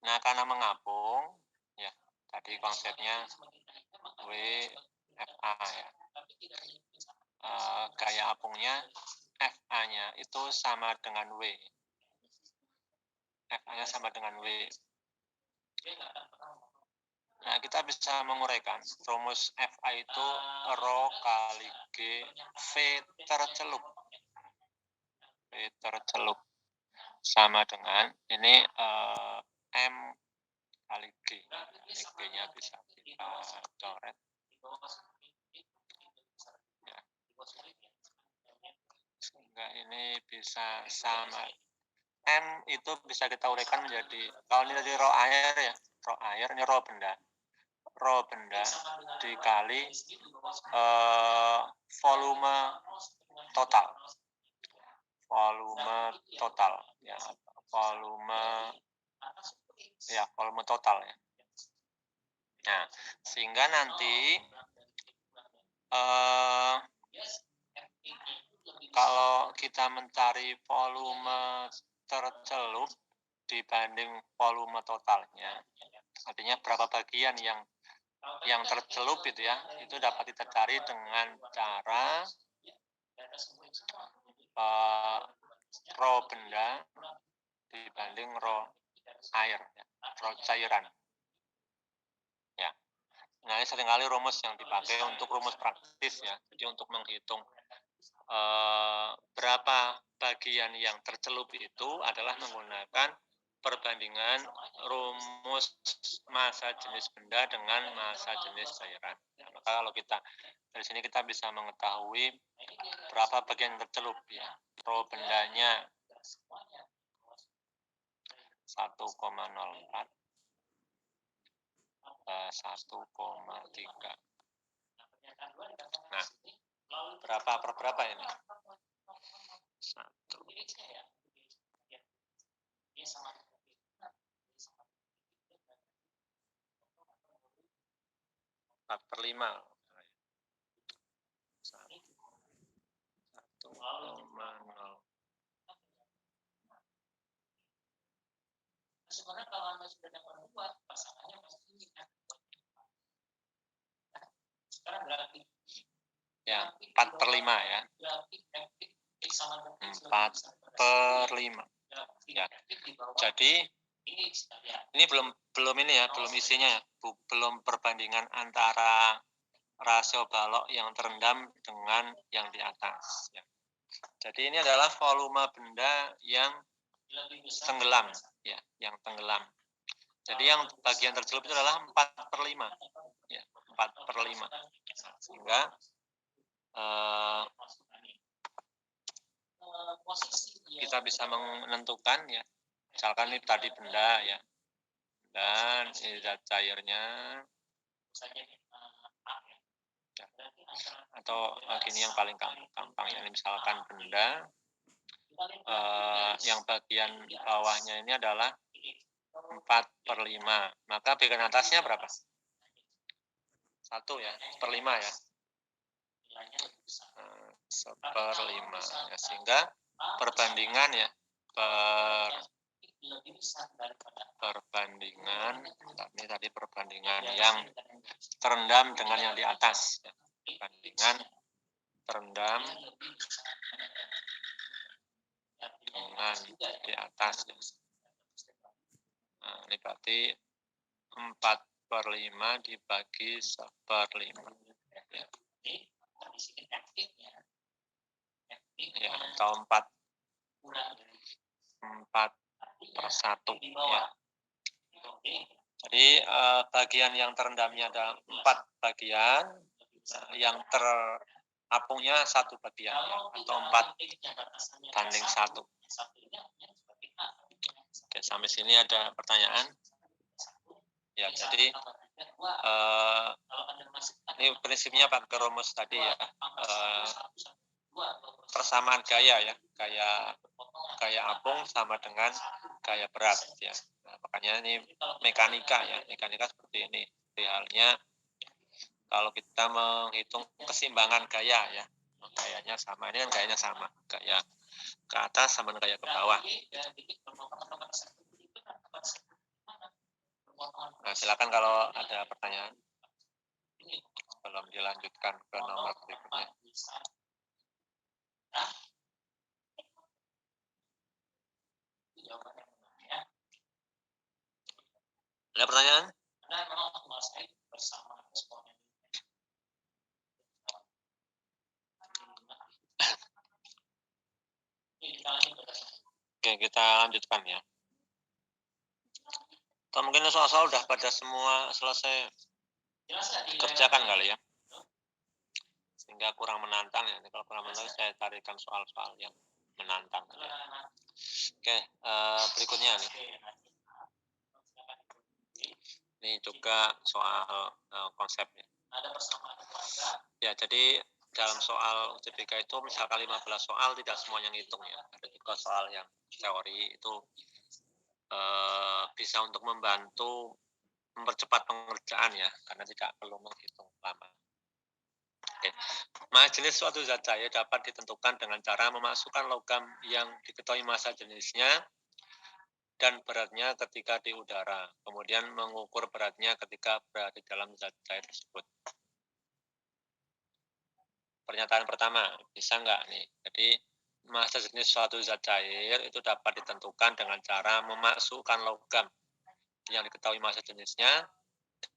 Nah, karena mengapung, ya tadi konsepnya WFA ya. Gaya apungnya FA-nya itu sama dengan W. FA-nya sama dengan W. Nah, kita bisa menguraikan rumus FA itu rho kali G V tercelup. V tercelup sama dengan ini M kali G. G-nya bisa kita coret. Ya. Sehingga ini bisa sama. M itu bisa kita uraikan menjadi, kalau ini tadi rho air ya, rho air, ini rho benda. Rho benda dikali volume total. Volume total ya, volume total ya. Nah, sehingga nanti kalau kita mencari volume tercelup dibanding volume totalnya, artinya berapa bagian yang tercelup itu ya, itu dapat kita cari dengan cara rho benda dibanding rho air, ya, rho cairan. Ya. Nah, ini seringkali rumus yang dipakai untuk rumus praktis ya. Jadi untuk menghitung berapa bagian yang tercelup itu adalah menggunakan perbandingan rumus massa jenis benda dengan massa jenis cairan. Ya, maka kalau kita dari sini kita bisa mengetahui berapa bagian tercelup ya. Rho bendanya 1,04 1,3. Nah, berapa per berapa ini? 1. 4/5. 1,0. Sebenarnya kalau Anda sudah dapat 2, pasangannya pasti sekarang berarti ya 4/5 ya. 4/5 ya. Jadi ini belum ini ya, belum isinya ya, belum perbandingan antara rasio balok yang terendam dengan yang di atas ya. Jadi ini adalah volume benda yang tenggelam ya, yang tenggelam. Jadi yang bagian tercelup itu adalah 4/5 ya, 4/5. Sehingga kita bisa menentukan ya, misalkan ini tadi benda ya, dan ini zat cairnya, ya. Atau gini yang paling gampang ya, ini misalkan benda, yang bagian bawahnya ini adalah 4/5, maka bagian atasnya berapa? 1 ya, 1/5 ya. 1/5 ya, sehingga perbandingan ya, perbandingan ini tadi perbandingan yang terendam dengan yang di atas ya. Perbandingan terendam dengan di atas ya. Nah, ini berarti 4/5 dibagi 1/5 ya. Ya, atau 4/1 ya. Jadi bagian yang terendamnya ada 4 bagian, yang terapungnya 1 bagian ya, atau 4/1. Oke, sampai sini ada pertanyaan? Ya, jadi ini prinsipnya pakai rumus tadi ya, persamaan gaya ya, gaya apung sama dengan gaya berat ya. Nah, makanya ini mekanika ya, mekanika seperti ini. Seperti halnya kalau kita menghitung keseimbangan gaya ya, gayanya sama, ini kan gayanya sama, gaya ke atas sama dengan gaya ke bawah. Nah, silakan kalau ada pertanyaan sebelum dilanjutkan ke nomor berikutnya. Ada pertanyaan? Oke, kita lanjutkan ya. Atau mungkin soal-soal udah pada semua selesai kerjakan kali ya, sehingga kurang menantang ya. Kalau kurang menantang saya carikan soal-soal yang menantang ya. Oke, berikutnya nih. Ini juga soal konsepnya. Ya, jadi dalam soal UTBK itu misalkan 15 soal tidak semuanya ngitung ya. Ada juga soal yang teori itu bisa untuk membantu mempercepat pengerjaan ya, karena tidak perlu menghitung lama. Oke. Jenis suatu zat cair dapat ditentukan dengan cara memasukkan logam yang diketahui massa jenisnya dan beratnya ketika di udara, kemudian mengukur beratnya ketika berada di dalam zat cair tersebut. Pernyataan pertama, bisa nggak nih? Jadi, massa jenis suatu zat cair itu dapat ditentukan dengan cara memasukkan logam yang diketahui massa jenisnya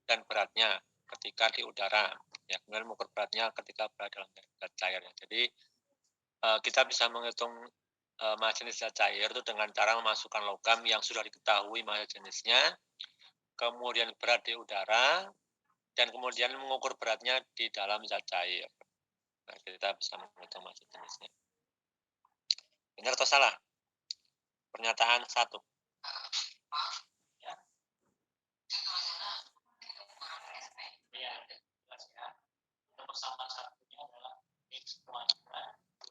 dan beratnya ketika di udara. Ya, kemudian mengukur beratnya ketika berada dalam zat cair. Jadi, kita bisa menghitung massa jenis zat cair itu dengan cara memasukkan logam yang sudah diketahui massa jenisnya, kemudian berat di udara, dan kemudian mengukur beratnya di dalam zat cair. Nah, kita bisa menghitung massa jenisnya. Benar atau salah? Pernyataan 1.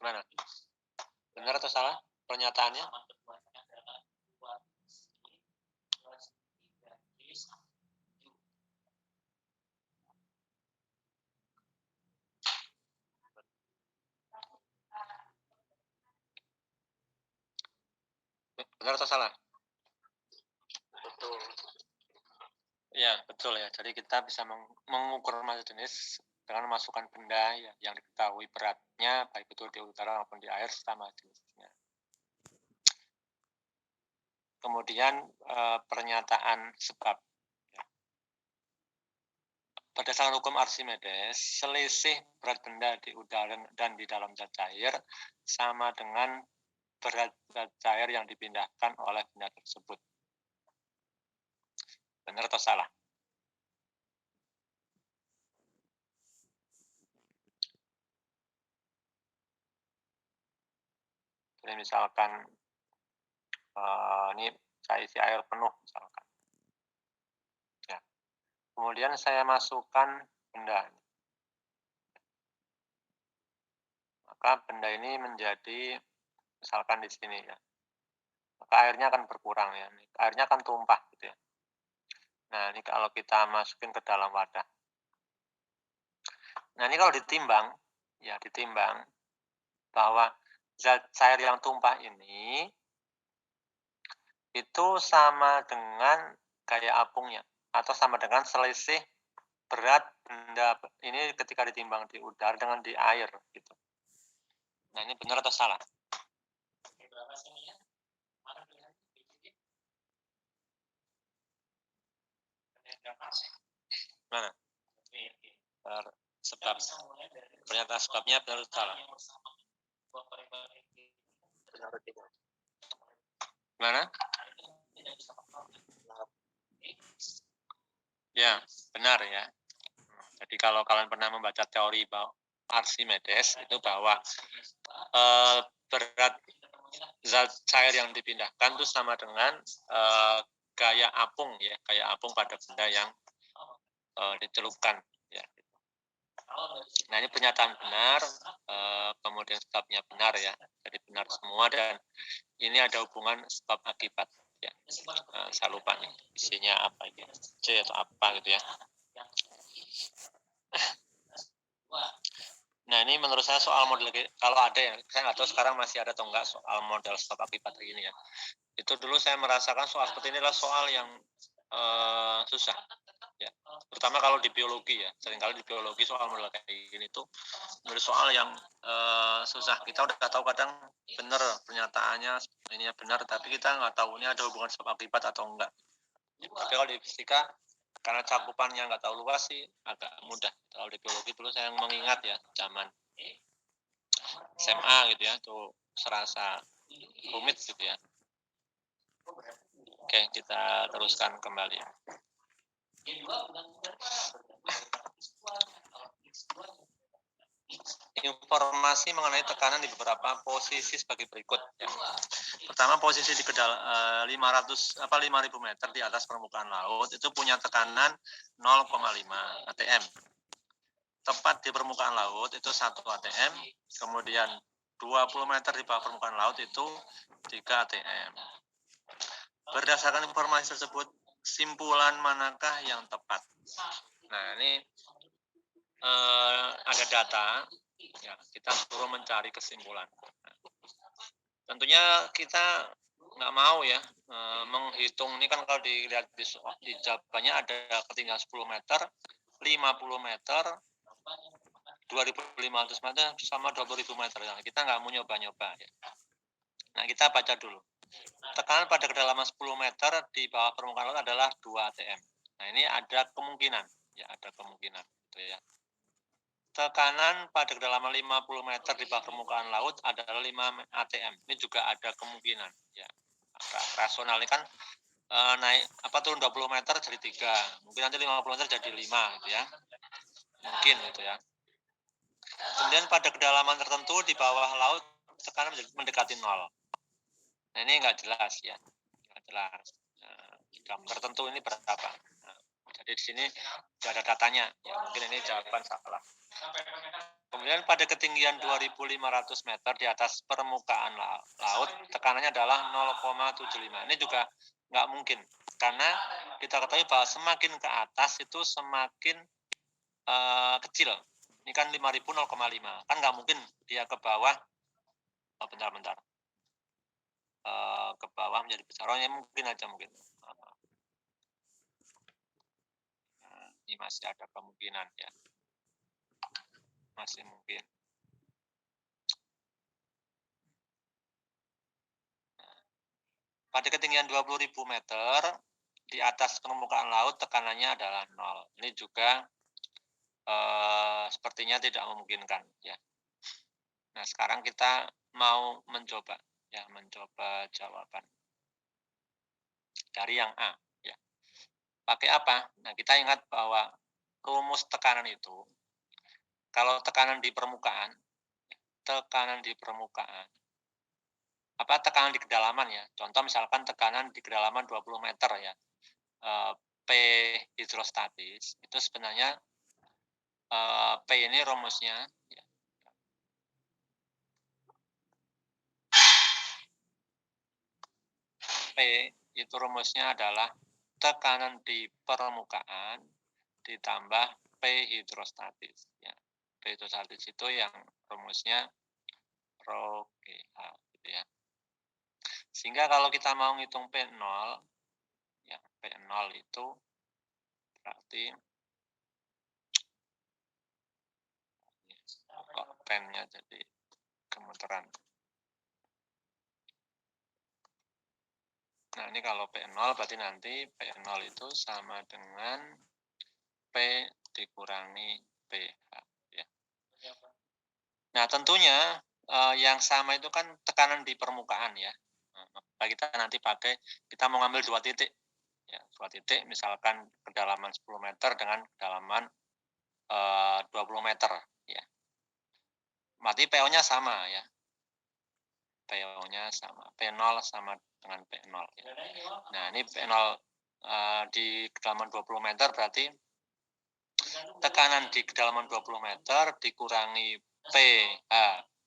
Gimana? Benar atau salah pernyataannya? Benar atau salah? Betul. Ya, betul ya. Jadi kita bisa mengukur massa jenis dengan memasukkan benda yang diketahui beratnya, baik itu di udara maupun di air, sama jenisnya. Kemudian pernyataan sebab. Ya. Berdasarkan hukum Archimedes, selisih berat benda di udara dan di dalam zat cair sama dengan berat zat cair yang dipindahkan oleh benda tersebut. Benar atau salah? Ini misalkan ini saya isi air penuh misalkan. Ya. Kemudian saya masukkan benda. Maka benda ini menjadi misalkan di sini ya. Maka airnya akan berkurang ya. Airnya akan tumpah gitu ya. Nah, ini kalau kita masukin ke dalam wadah. Nah, ini kalau ditimbang bahwa zat cair yang tumpah ini itu sama dengan gaya apungnya atau sama dengan selisih berat benda ini ketika ditimbang di udara dengan di air gitu. Nah, ini benar atau salah? Mana? Sebab pernyataan sebabnya benar atau salah? Mana? Ya, benar ya. Jadi kalau kalian pernah membaca teori Archimedes itu bahwa berat zat cair yang dipindahkan itu sama dengan gaya apung ya, gaya apung pada benda yang dicelupkan ya. Nah, ini pernyataan benar, kemudian sebabnya benar ya, jadi benar semua dan ini ada hubungan sebab akibat ya. Saya lupa nih isinya apa ya, C atau apa gitu ya. Nah, ini menurut saya soal model, kalau ada ya, saya nggak tahu sekarang masih ada atau enggak soal model sebab akibat ini ya. Itu dulu saya merasakan soal seperti ini adalah soal yang susah ya. Terutama kalau di biologi ya, seringkali di biologi soal model kayak gini tuh menurut soal yang susah. Kita udah tahu kadang benar pernyataannya ini benar, tapi kita nggak tahu ini ada hubungan sebab akibat atau enggak. Tapi kalau di fisika karena cakupannya nggak tahu luas sih agak mudah. Kalau di biologi dulu saya mengingat ya zaman SMA gitu ya, tuh serasa rumit gitu ya. Oke, kita teruskan kembali. Informasi mengenai tekanan di beberapa posisi sebagai berikut. Ya. Pertama, posisi di 500 5.000 meter di atas permukaan laut itu punya tekanan 0,5 atm. Tepat di permukaan laut itu 1 atm, kemudian 20 meter di bawah permukaan laut itu 3 atm. Berdasarkan informasi tersebut, simpulan manakah yang tepat? Nah, ini ada data, ya, kita suruh mencari kesimpulan. Tentunya kita nggak mau ya menghitung ini kan kalau dilihat di jawabannya ada ketinggian 10 meter, 50 meter, 2.500 meter sama 20.000 meter. Nah, kita nggak mau nyoba-nyoba ya. Nah, kita baca dulu. Tekanan pada kedalaman 10 meter di bawah permukaan laut adalah 2 atm. Nah, ini ada kemungkinan, ya ada kemungkinan gitu ya. Tekanan pada kedalaman 50 meter di bawah permukaan laut adalah 5 atm. Ini juga ada kemungkinan, ya. Rasional ini kan naik turun 20 meter jadi 3. Mungkin nanti 50 meter jadi 5 gitu ya. Mungkin gitu ya. Kemudian pada kedalaman tertentu di bawah laut tekanan mendekati 0. Nah, ini nggak jelas ya, nggak jelas. Jam tertentu ini berapa? Nah, jadi di sini tidak ada datanya. Ya, mungkin ini jawaban salah. Kemudian pada ketinggian 2.500 meter di atas permukaan laut, tekanannya adalah 0,75. Ini juga nggak mungkin, karena kita ketahui bahwa semakin ke atas itu semakin kecil. Ini kan 5.000 0,5. Kan nggak mungkin dia ke bawah. Bentar. Ke bawah menjadi besar. Ya mungkin aja mungkin. Ini masih ada kemungkinan ya. Masih mungkin. Pada ketinggian 20.000 meter di atas permukaan laut tekanannya adalah 0. Ini juga sepertinya tidak memungkinkan ya. Nah, sekarang kita mau mencoba jawaban dari yang A ya. Pakai apa? Nah, kita ingat bahwa rumus tekanan itu kalau tekanan di permukaan tekanan di kedalaman ya. Contoh misalkan tekanan di kedalaman 20 meter ya. P hidrostatis itu sebenarnya P ini rumusnya ya. P itu rumusnya adalah tekanan di permukaan ditambah P hidrostatis ya. P hidrostatis itu yang rumusnya rho GH gitu ya. Sehingga kalau kita mau ngitung P0 ya, P0 itu berarti kok pennya jadi gemeteran. Nah, ini kalau P0 berarti nanti P0 itu sama dengan P dikurangi pH ya. Nah, tentunya yang sama itu kan tekanan di permukaan ya. Nah, kita nanti kita mau ngambil 2 titik. Ya, 2 titik misalkan kedalaman 10 meter dengan kedalaman 20 meter ya. Berarti PO-nya sama ya. PO-nya sama. P0 sama dengan P0 ya. Nah, ini P0 di kedalaman 20 meter berarti tekanan di kedalaman 20 meter dikurangi pH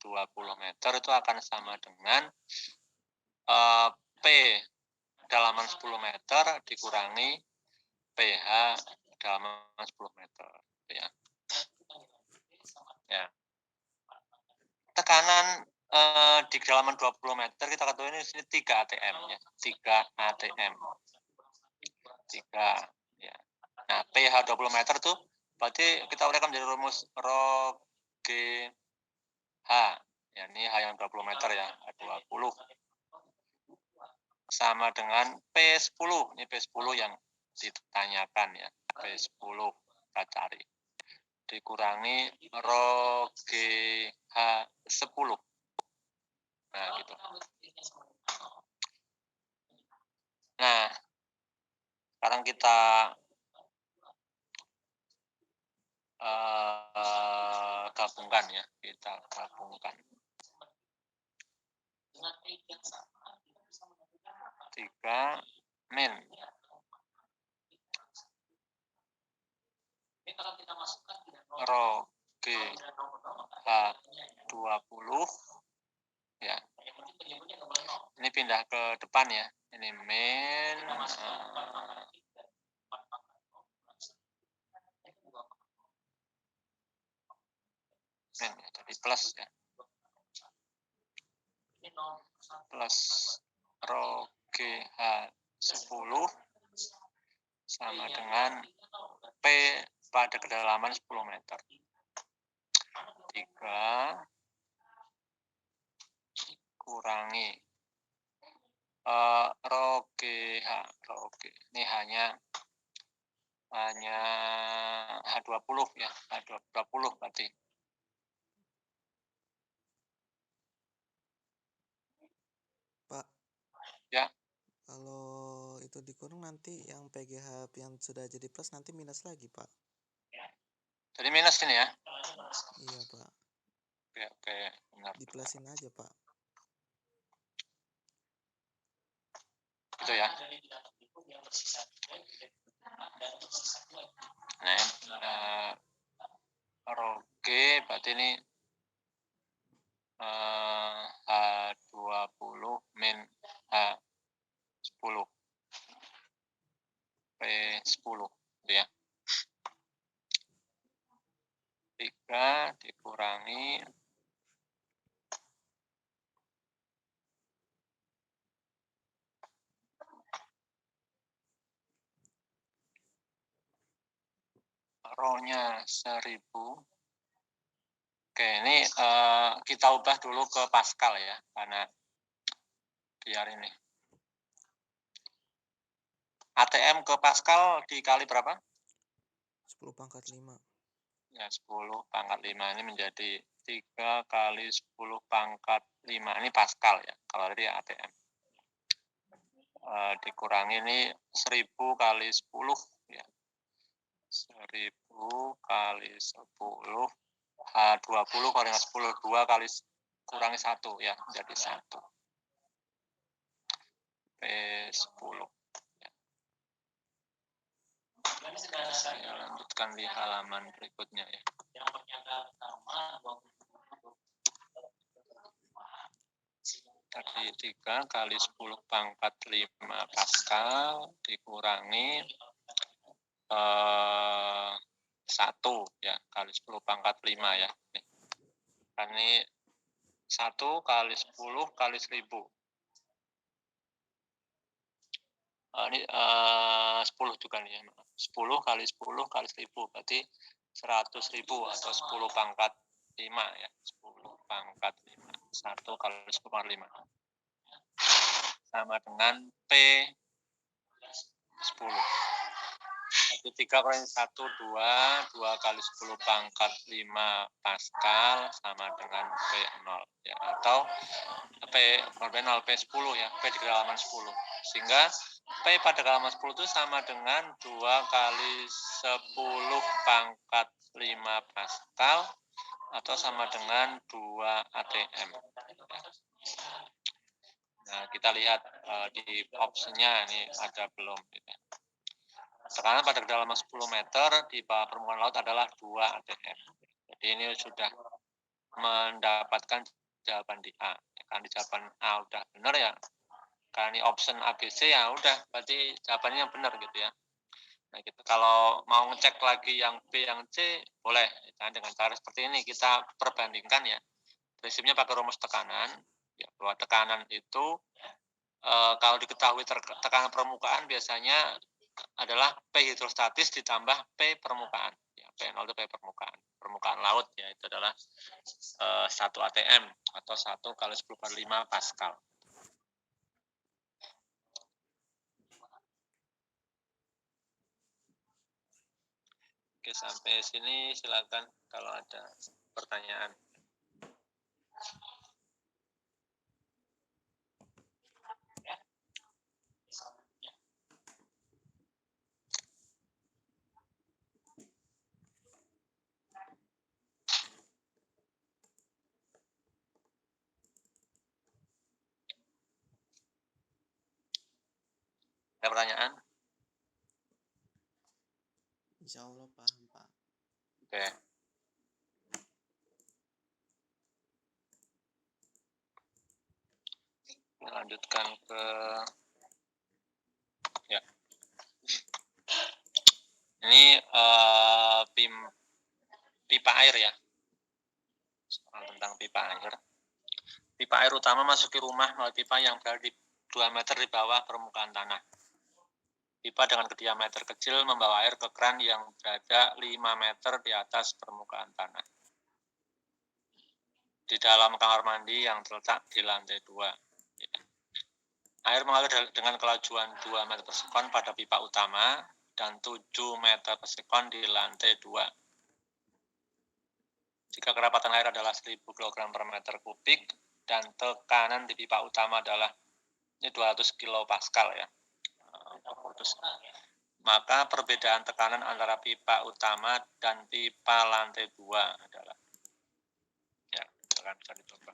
20 meter itu akan sama dengan P kedalaman 10 meter dikurangi pH kedalaman 10 meter ya. Ya. Tekanan di kedalaman 20 meter kita ketahui ini sini 3 atm ya. 3 atm. 3 ya. Nah, pH 20 meter tuh berarti kita uraikan menjadi rumus rho GH. Ya, ini H yang 20 meter ya, 20 sama dengan P10. Ini P10 yang ditanyakan ya. P10 kita cari. Dikurangi rho GH 10. Nah, gitu. Nah, sekarang kita gabungkan ya. Kita gabungkan. 3 min. Rho GH 20 ya. Ini pindah ke depan ya. Ini min min ya, jadi plus ya. Plus rho GH 10 sama dengan P pada kedalaman 10 meter. 3 kurangi rho GH. Ini hanya H20 ya. H20 berarti. Pak. Ya. Kalau itu dikurang nanti yang PGH yang sudah jadi plus nanti minus lagi, Pak. Jadi minus ini ya? Iya, Pak. Oke, benar. Diplusin aja, Pak. Itu ya. Nah, rho G berarti ini H20 min H10 P10 gitu ya. 3 dikurangi rho-nya 1000. Oke, ini kita ubah dulu ke Pascal ya, karena biar ini. ATM ke Pascal dikali berapa? 10 pangkat 5. Ya, 10 pangkat 5 ini menjadi 3 kali 10 pangkat 5. Ini Pascal ya, kalau tadi ATM. Dikurangi ini 1000 kali 10 ya. 1000 kali 10 H20 kali 10, 2 kali kurangi 1 ya, jadi 1. P10. Saya lanjutkan di halaman berikutnya ya. Tadi 3 kali 10 pangkat 5 Pascal dikurangi 1 ya, kali 10 pangkat 5 ya. Ini 1 kali 10 kali 1000. Ini 10 juga nih ya. 10 kali 10 kali 1000 berarti 100.000 atau 10 pangkat 5 ya. 10 pangkat 5. 1 kali 10 pangkat 5. Sama dengan P10. Jadi 3 kali 1, 2 kali 10 pangkat 5 Pascal sama dengan P0 ya. Atau P0, P10 ya, P di kedalaman 10. Sehingga P pada kedalaman 10 itu sama dengan 2 kali 10 pangkat 5 Pascal atau sama dengan 2 ATM. Nah, kita lihat di opsinya ini ada belum. Tekanan pada kedalaman 10 meter di bawah permukaan laut adalah 2 ATM. Jadi ini sudah mendapatkan jawaban di A. Kan di jawaban A udah benar ya. Karena ini option ABC ya udah, berarti jawabannya yang benar gitu ya. Nah, gitu. Kalau mau ngecek lagi yang B, yang C, boleh. Nah, dengan cara seperti ini kita perbandingkan ya. Prinsipnya pakai rumus tekanan. Ya, bahwa tekanan itu kalau diketahui tekanan permukaan biasanya adalah P hidrostatis ditambah P permukaan. Ya, P0 itu P permukaan. Permukaan laut ya itu adalah 1 ATM atau 1 kali 10 per 5 Pascal. Oke, sampai sini silakan kalau ada pertanyaan. Ada pertanyaan? Insya Allah paham, Pak. Oke. Lanjutkan ke ya. Ini pipa air ya. Soal tentang pipa air. Pipa air utama masuki rumah melalui pipa yang berada di 2 meter di bawah permukaan tanah. Pipa dengan diameter kecil membawa air ke keran yang berada 5 meter di atas permukaan tanah. Di dalam kamar mandi yang terletak di lantai 2. Ya. Air mengalir dengan kelajuan 2 meter per sekon pada pipa utama dan 7 meter per sekon di lantai 2. Jika kerapatan air adalah 1000 kg per meter kubik dan tekanan di pipa utama adalah ini 200 kilopascal ya. Maka perbedaan tekanan antara pipa utama dan pipa lantai 2 adalah ya, silakan bisa dicoba.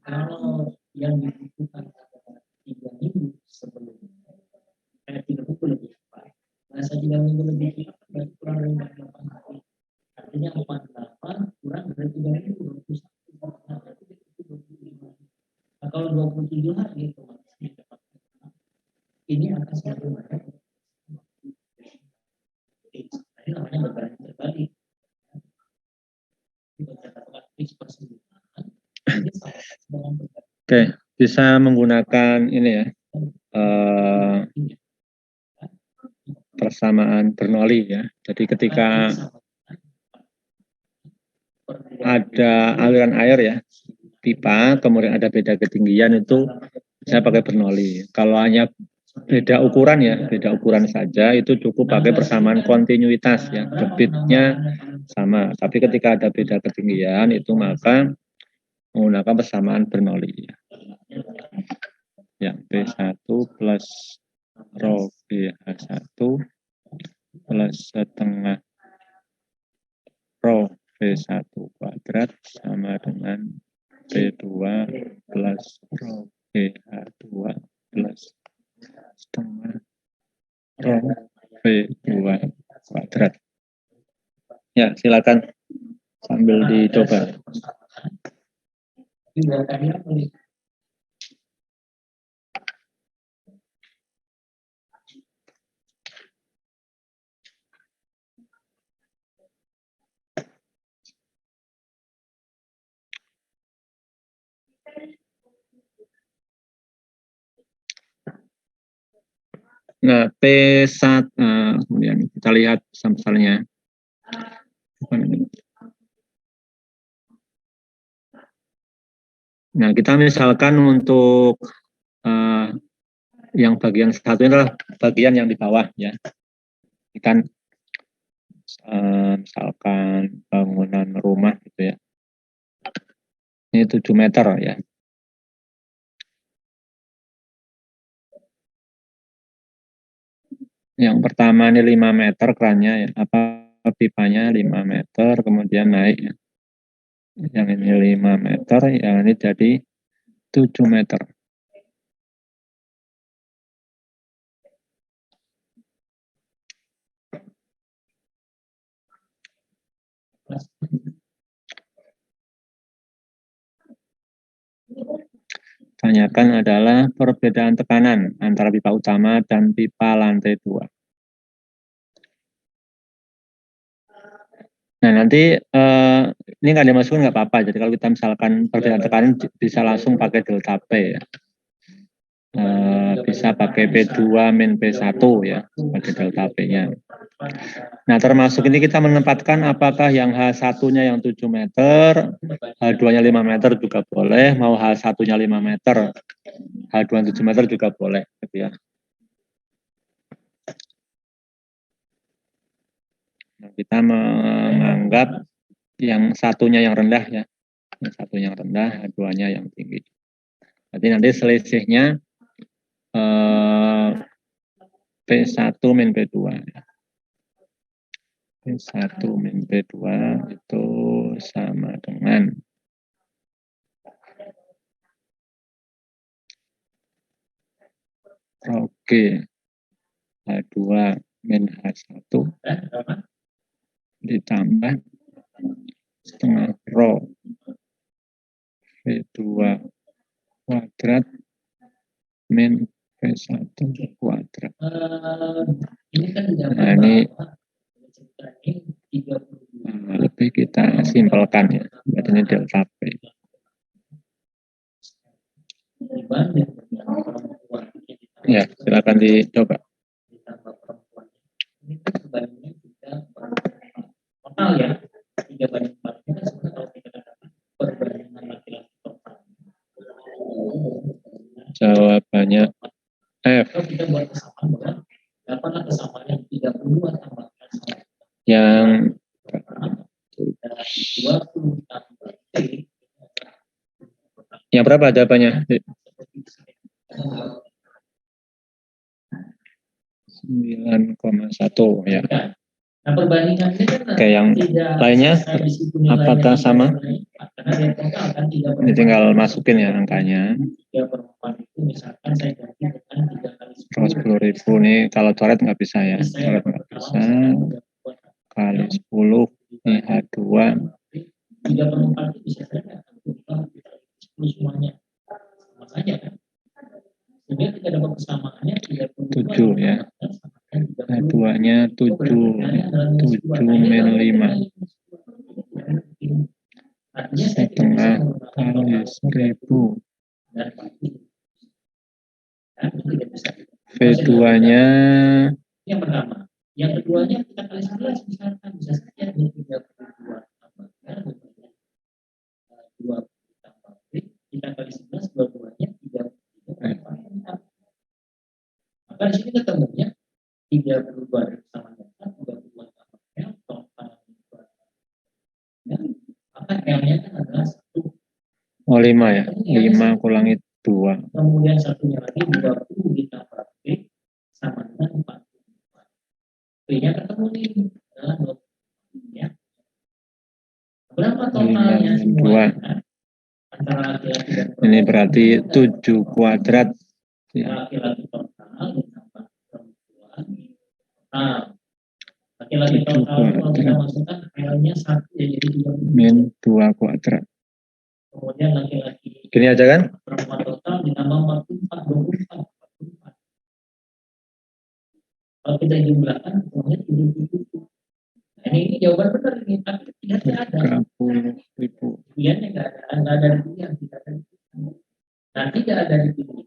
Kalau yang dibutuhkan 3 minggu sebelumnya, 3 minggu lebih cepat. Masa 3 minggu lebih cepat berarti kurang dari 48 hari. Artinya 48 kurang dari 3 minggu 21 berarti itu 25 hari. Nah, kalau 27 hari itu masih cepat. Ini akan semakin banyak. Ini namanya berbanding terbalik. Kita katakan fix persembilan. Oke, bisa menggunakan ini ya persamaan Bernoulli ya. Jadi ketika ada aliran air ya pipa, kemudian ada beda ketinggian itu saya pakai Bernoulli. Kalau hanya beda ukuran saja itu cukup pakai persamaan kontinuitas ya, debitnya sama. Tapi ketika ada beda ketinggian itu maka menggunakan persamaan Bernoulli ya. Ya, P1 plus rho BH1 plus setengah rho V1 kuadrat sama dengan P2 plus rho BH2 plus setengah rho V2 kuadrat. Ya, silakan sambil dicoba. Nah, P1, kemudian kita lihat misalnya. Nah, kita misalkan untuk yang bagian satu adalah bagian yang di bawah ya. Kan misalkan bangunan rumah gitu ya. Ini 7 meter ya. Yang pertama ini 5 meter kerannya ya, pipanya 5 meter kemudian naik ya. Yang ini 5 meter, yang ini jadi 7 meter. Tanyakan adalah perbedaan tekanan antara pipa utama dan pipa lantai 2. Nah, nanti ini nggak dimasukin nggak apa-apa. Jadi kalau kita misalkan perbedaan tekanan bisa langsung pakai delta P ya. Bisa pakai P2 min P1 ya, sebagai delta P-nya. Nah, termasuk ini kita menempatkan apakah yang H1-nya yang 7 meter, H2-nya 5 meter juga boleh, mau H1-nya 5 meter, H2-nya 7 meter juga boleh, gitu ya. Nah, kita menganggap yang satunya yang rendah ya, yang satunya yang rendah, H2-nya yang tinggi. Berarti nanti selisihnya P1 min P2 ya. P1 min P2 itu sama dengan Oke, H2 min H1 ditambah setengah rho V2 kuadrat min V1 kuadrat. Nah, ini lebih kita simpelkan ya, berarti ini delta P. Ya, silakan dicoba. Total ya, 3/4 itu sebenarnya kalau kita katakan perbandingan laki-laki total. Jawabannya F. Kita buat kesamaan, dapatlah kesamaan yang 32 tambah yang 20 tambah T. Yang berapa jawabannya? 9,1 ya. Nah, perbandingannya kan oke, yang lainnya apakah sama? Ini tinggal masukin ya angkanya. 10.000 nih, kalau coret nggak bisa ya, coret nggak bisa. Kali 10 ini H2. 3/4 bisa saja 10 semuanya sama saja kan. Sehingga kita dapat kesamaannya 7 ya. H2-nya 7 min 5 setengah kali 1000. V2-nya yang pertama, yang keduanya kita kali 11 misalkan bisa saja 32 tambah 2 tambah kita kali 11 dua-duanya 3. Maka di sini ketemunya 32 sama dengan 22 tambah L total. Maka L-nya kan adalah 1. Oh 5 ya, 5 kurangi 2. Kemudian satunya lagi 20 ditambah B sama dengan kamu ini adalah 20. Ya. Berapa 5 totalnya min 2. semuanya? Antara laki-laki dan perempuan. Ini berarti 7 kuadrat. Ya. Laki-laki total ditambah perempuan. Nah, laki-laki 7 total itu kalau kita kuadrat masukkan L-nya 1 ya, jadi 30. min 2 kuadrat. Kemudian laki-laki Gini aja kan? perempuan total ditambah 44, 24. Kalau kita jumlahkan, semuanya 77. Nah, ini jawaban benar ini, tapi pilihannya ada. 30.000. Pilihannya nggak ada di pilihan, tidak ada di pilihan. Nah, tidak ada di pilihan.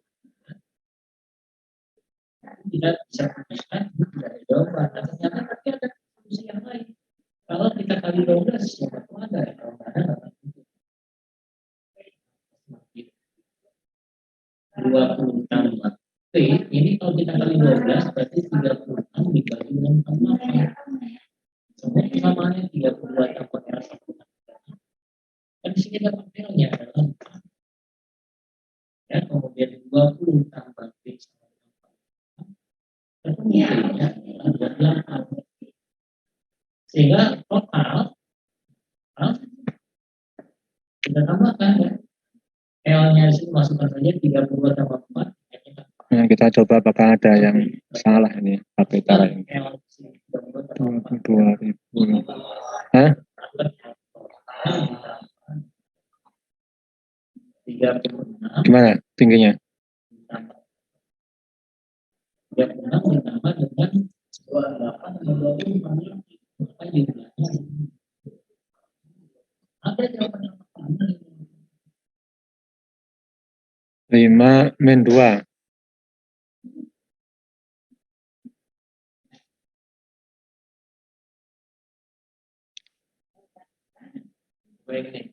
Kita bisa putuskan, ini tidak ada jawaban. Nah, ternyata tapi ada solusi yang lain. Kalau kita kali 12, siapa tahu ada. Kalau nggak ada, nggak akan ada. 20 tambah P, ini kalau kita kali 12, berarti 36 dibagi dengan 48. Semua persamaannya 32 tambah L1. Dan di sini dapat L-nya adalah 4. Ya, kemudian 20 tambah P sama 4. Kemudian P-nya adalah 28. Sehingga total kita tambahkan ya. L-nya di sini masukkan saja 32 tambah 4. Nah, kita coba apakah ada yang salah ini pakai cara ini. 22.000. Hah? 36 Gimana tingginya? 36 ditambah dengan 28 tambah 20, maka jumlahnya ada jawaban yang pertama. 5 min 2. Baik nih.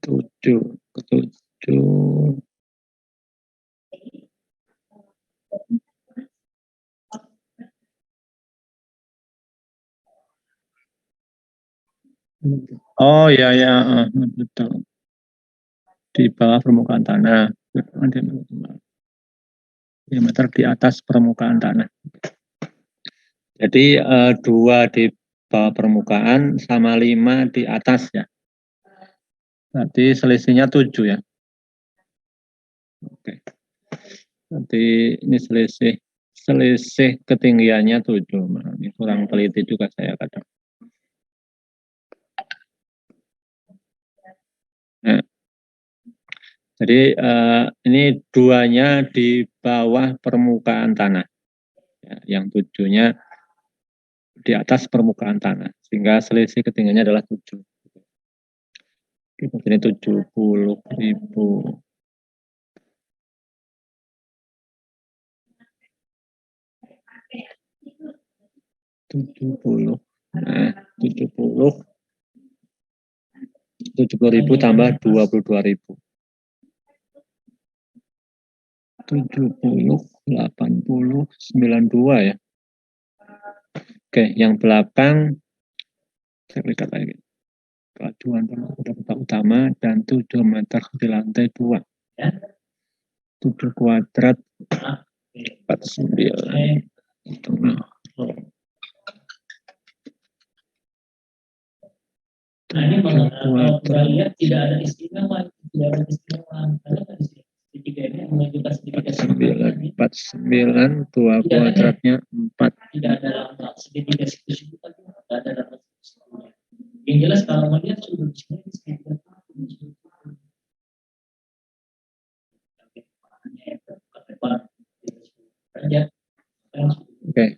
Ketujuh. Oh ya betul. Di bawah permukaan tanah, diameter di atas permukaan tanah. Jadi 2 di bawah permukaan sama 5 di atas ya. Berarti selisihnya 7 ya. Oke. Nanti ini selisih ketinggiannya 7. Nah, ini kurang teliti juga saya kadang. Nah, jadi ini 2-nya di bawah permukaan tanah. Ya, yang 7-nya di atas permukaan tanah. Sehingga selisih ketinggiannya adalah 7. Ini 70.000. 70. Nah, 70.000 tambah 22.000. 70, 80, 92 ya. Oke, yang belakang saya lihat lagi. Keajuan tempat utama dan 7 meter di lantai 2. 7 kuadrat 49. Nah, ini kalau kita lihat tidak ada istimewa, karena di segitiga ini menunjukkan segitiga 49, 2 kuadratnya 4. Tidak ada dalam segitiga situ tapi tidak ada dalam segitiga. Yang jelas kalau melihat sudut sini segitiga Oke,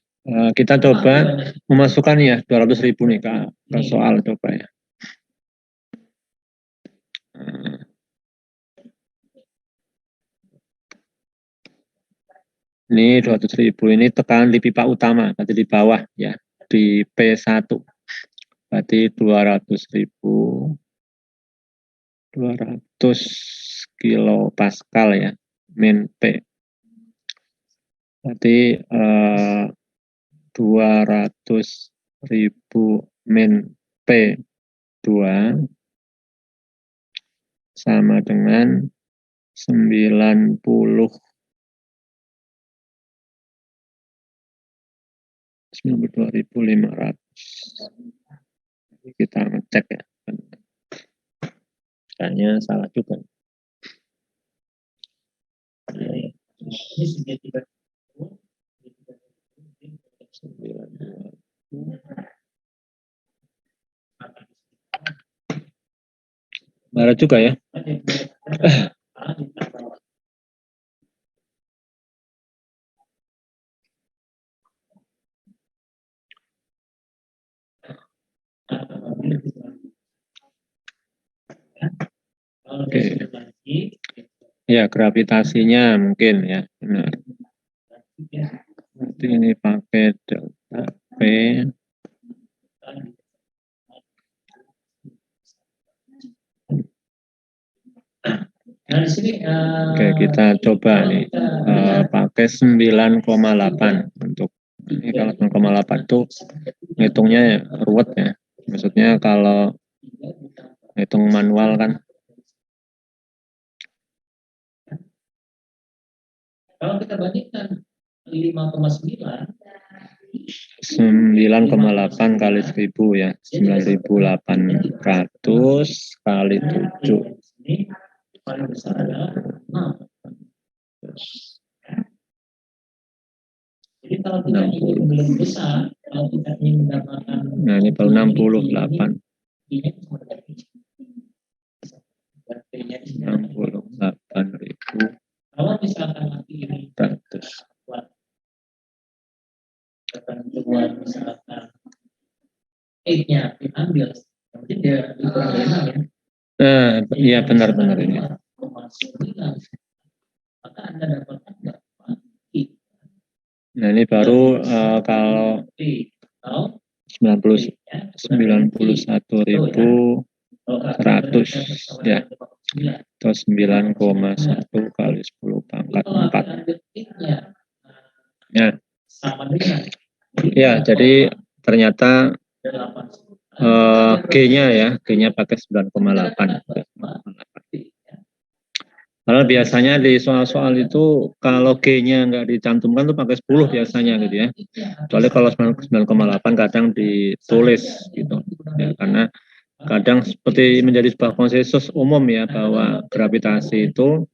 kita coba memasukkan ya 200.000 nih ke soal coba ya. Ini 200.000 ini tekanan di pipa utama, berarti di bawah ya, di P1. Berarti 200.000, 200 kilopascal ya, min P. Berarti 200.000 min P2 sama dengan 92.500. Kita ngecek ya. Kayaknya salah juga. Ini sudah tidak 92. Barat juga ya. Oke. Ya, gravitasinya mungkin ya, benar. Berarti ini pakai delta P. Nah, di sini, Oke, kita coba nih pakai 9,8 untuk ini. Kalau 9,8 itu ngitungnya ruwet ya. Maksudnya kalau hitung manual kan. Kalau kita bandingkan 5,9 9,8 kali 1000 ya, 9.800 kali 7. ini paling besar adalah 6. Jadi kalau kita ingin lebih besar, kalau kita ingin mendapatkan, nah ini baru 68. 68.000. kalau misalkan nanti ini 100. ketentuan misalkan nya diambil, nanti dia dikurang ya. Iya benar-benar ini. 9,9, maka Anda dapatkan berapa? Nah ini baru kalau 91.100 ya, atau 9,1 kali 10 pangkat 4. Ya. Ya, jadi ternyata G-nya ya, G-nya pakai 9,8. Kalau biasanya di soal-soal itu kalau G-nya nggak dicantumkan tuh pakai 10 biasanya gitu ya. Kecuali kalau 9,8 kadang ditulis gitu. Ya, karena kadang seperti menjadi sebuah konsensus umum ya bahwa gravitasi itu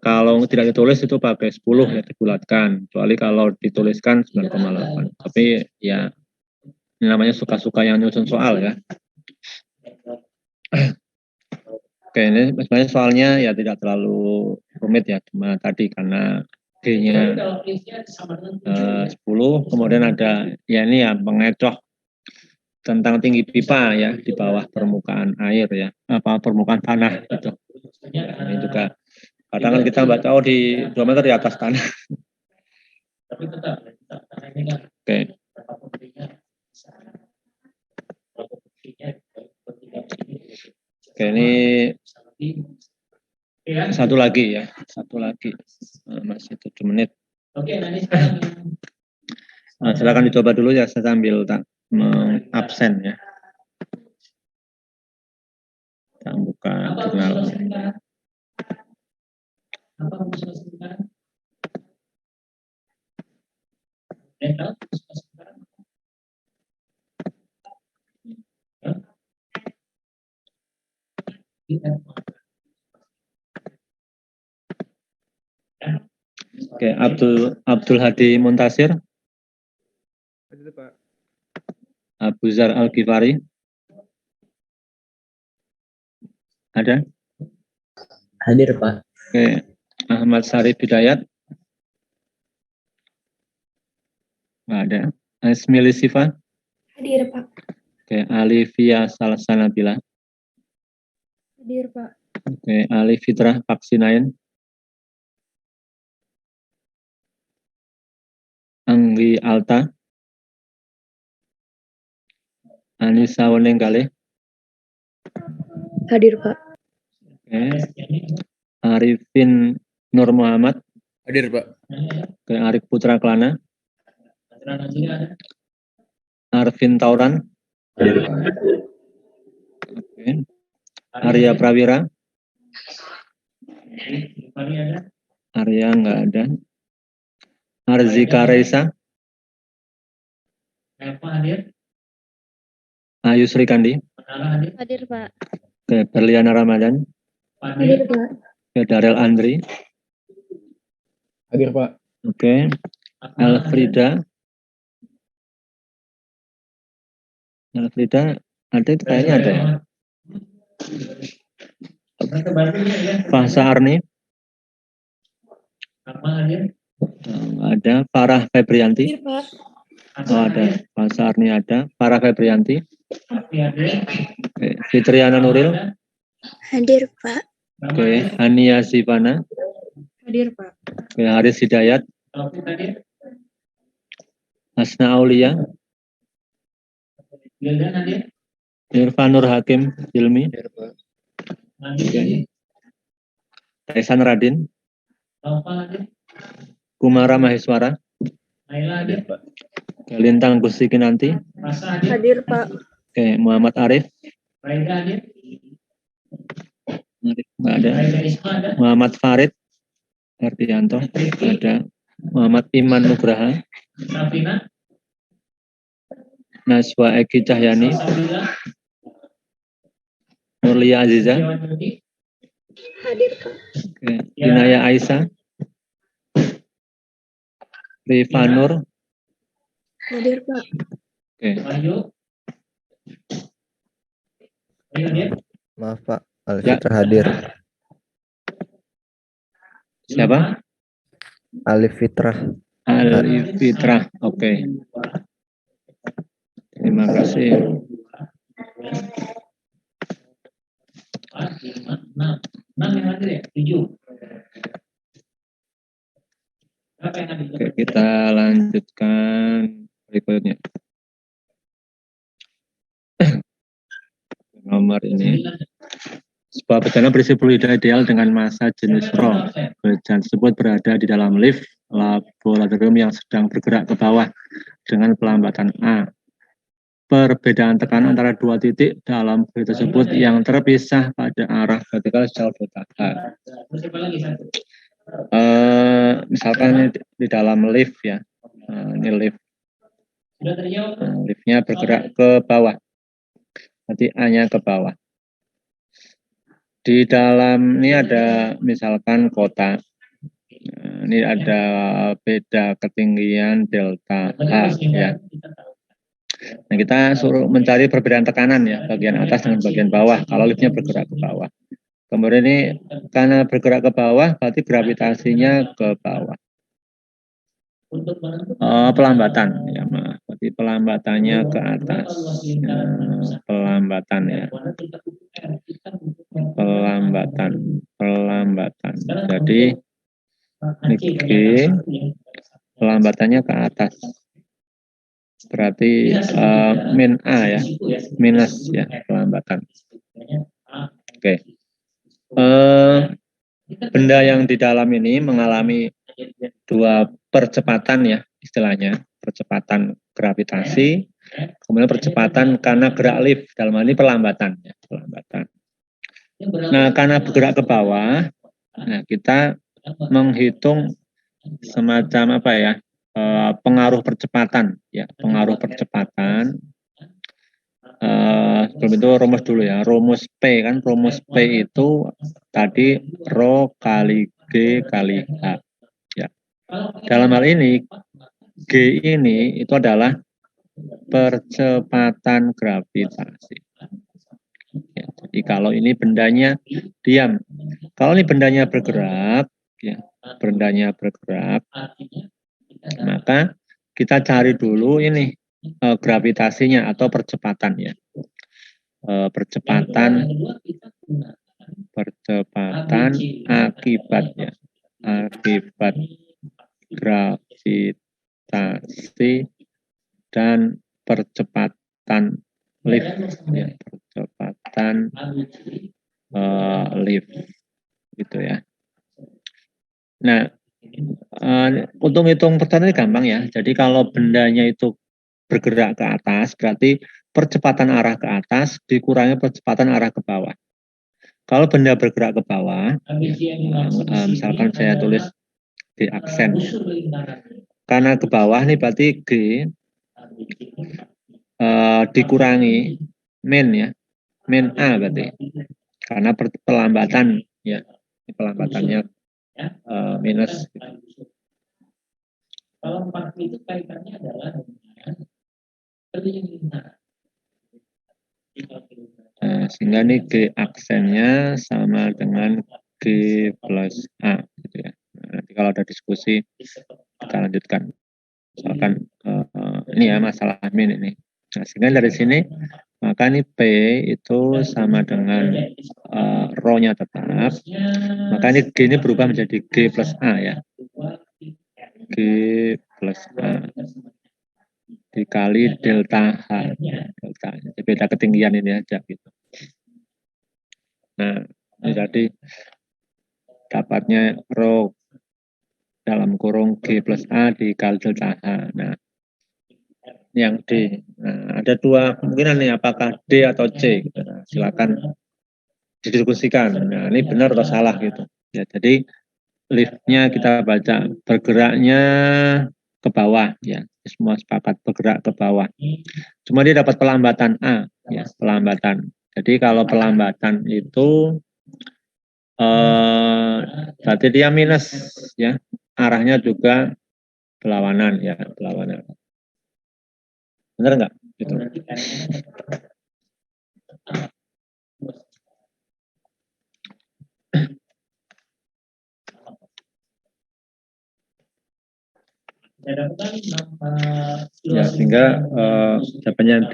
kalau tidak ditulis itu pakai 10 ya dibulatkan. Kecuali kalau dituliskan 9,8. Tapi ya ini namanya suka-suka yang nyusun soal ya. Oke, ini sebenarnya soalnya ya tidak terlalu rumit ya, cuma tadi karena G-nya 10, kemudian ada ya ini ya pengecoh tentang tinggi pipa ya di bawah permukaan air ya, apa permukaan tanah gitu. Ya, ini juga kadang kan kita baca di 2 meter di atas tanah. Oke. Oke, ini satu lagi ya, masih 7 menit. Oke, nah, silakan dicoba dulu ya, saya sambil absen ya. Kita buka jurnal. Oke, Abdul Hadi Muntasir. Abu Zar Al-Ghifari. Ada? Hadir, Pak. Oke, Ahmad Syarif Hidayat. Nggak ada. Asmili Sifa. Hadir, Pak. Oke, Alivia Salsanabila. Hadir, Pak. Oke, Ali Fitrah Vaksinain. Anggi Alta. Anissa Wenenggale. Hadir, Pak. Oke. Arifin Nur Muhammad. Hadir, Pak. Oke, Arif Putra Klana. Arvin Tauran. Hadir, Pak. Oke. Arya Prawira. Fahri ada? Arya nggak ada. Arzika Reisa, Eva hadir? Ayu Sri Kandi, Manara hadir? Hadir, Pak. oke, Berliana Ramadan, Hadir, Fadil? Pak. oke, Darel Andri, Hadir Pak. oke, Elfrida, ada itu kayaknya ada ya. Fahsa Arni, Akmal hadir? ada. Farah Febrianti, Hadir, Pak. oh ada. Fahsa Arni ada. Farah Febrianti, Afi hadir? oke. Fitriana Nuril, Hadir, Pak. oke. Hania Sivana, Hadir, Pak. oke. Haris Hidayat, Taufik hadir? Hasna Aulia, Gildan hadir? Irfan Nur Hakim Hilmi, Nabi oke. hadir? Taisan Radin, Taufal hadir? Kumara Maheswara, Naila hadir? oke. Lintang Gusti Kinanti, Rasa hadir? Hadir, Pak. oke. Muhammad Arif, Raida hadir? nggak ada. Raida Isma ada? Muhammad Farid Ardianto, ada. Muhammad Iman Nugraha, Safina? Naswa Eki Cahyani, Salsabila? Nurlia Aziza, Dewan Yudi? Hadir, Pak. oke. Inaya Aisyah, Rifa Nur, Hadir, Pak. oke. Wahyu? Wahyu hadir? Maaf Pak, Alfitra hadir. Siapa? Alif Fitrah. Alif Fitrah, oke. Terima kasih. 6 yang hadir ya? 7. Berapa yang hadir? Oke, kita lanjutkan berikutnya. Nomor ini. Sebuah bejana berisi fluida ideal dengan massa jenis rho. Bejana tersebut berada di dalam lift laboratorium yang sedang bergerak ke bawah dengan pelambatan A. Perbedaan tekanan antara dua titik dalam fluid tersebut yang terpisah pada arah vertikal sejauh delta H. Terus apa lagi satu? Misalkan ini di dalam lift ya. Ini lift. Sudah terjawab? Liftnya bergerak ke bawah. Nanti A-nya ke bawah. Di dalam ini ada misalkan kota. Ini ada beda ketinggian delta H ya. Nah, kita suruh mencari perbedaan tekanan ya, bagian atas dengan bagian bawah kalau liftnya bergerak ke bawah. Kemudian ini karena bergerak ke bawah berarti gravitasinya ke bawah. Untuk Pelambatan ya, maaf. Berarti pelambatannya ke atas. Pelambatan ya. Pelambatan. Jadi ini G, pelambatannya ke atas. Berarti min A ya, minus ya, pelambatan. Oke. Benda yang di dalam ini mengalami dua percepatan ya, istilahnya. Percepatan gravitasi, kemudian percepatan karena gerak lift. Dalam hal ini pelambatan ya, pelambatan. Nah, karena bergerak ke bawah, nah kita menghitung semacam apa ya, pengaruh percepatan ya, pengaruh percepatan. Sebelum itu rumus dulu ya, rumus P kan, rumus P itu tadi rho kali G kali H ya. Dalam hal ini G ini itu adalah percepatan gravitasi ya. Jadi kalau ini bendanya diam, kalau ini bendanya bergerak ya, bendanya bergerak, maka kita cari dulu ini gravitasinya atau percepatan ya. Percepatan akibatnya, akibat gravitasi dan percepatan lift ya, percepatan lift gitu ya. Nah, untuk hitung percepatan ini gampang ya. Jadi kalau bendanya itu bergerak ke atas, berarti percepatan arah ke atas dikurangi percepatan arah ke bawah. Kalau benda bergerak ke bawah, ambisi yang dimaksud misalkan saya tulis di aksen, busur lingkaran karena ke bawah nih berarti G dikurangi min ya, min A berarti, karena pelambatan ya, pelambatannya minus. Kalau 4 itu kaitannya adalah dengan lingkaran. Sehingga nih G aksennya sama dengan G plus A gitu ya. Nanti kalau ada diskusi kita lanjutkan. Misalkan ini ya masalah min ini. Nah, sehingga dari sini maka ini P itu sama dengan rho-nya tetap. Maka ini G ini berubah menjadi G plus A ya. G plus A dikali delta H, delta, beda ketinggian ini aja gitu. Nah, ini tadi dapatnya rho dalam kurung G plus A dikali delta H. Nah, yang D. Nah, ada dua kemungkinan nih, apakah D atau C gitu. Nah, silakan didiskusikan. Nah, ini benar atau salah gitu. Ya, jadi liftnya kita baca bergeraknya ke bawah ya, semua sepakat bergerak ke bawah. Cuma dia dapat pelambatan A ya, pelambatan. Jadi kalau pelambatan itu berarti dia minus ya, arahnya juga berlawanan ya, berlawanan. Benar nggak? Gitu. Ya, sehingga jawabannya D.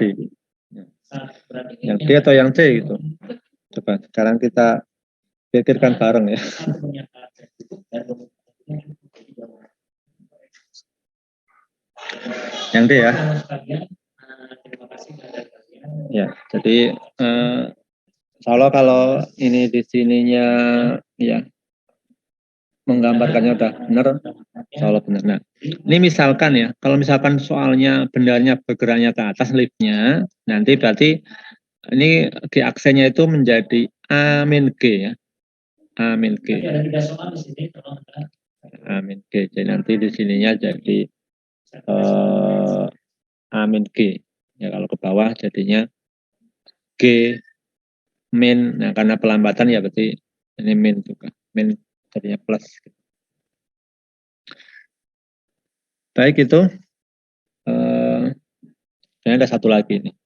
Yang D atau yang C gitu. Coba sekarang kita pikirkan bareng ya. Yang D ya. Ya, jadi kalau ini di sininya ya menggambarkannya udah benar, kalau benar. Nah, ini misalkan ya, kalau misalkan soalnya bendanya bergeraknya ke atas liftnya, nanti berarti ini G aksennya itu menjadi A min G ya, A min G, A min G. Jadi nanti di sininya jadi A min G. Ya kalau ke bawah jadinya G min. Nah karena pelambatan ya berarti ini min juga, min jadinya plus. Baik itu. Dan ada satu lagi nih.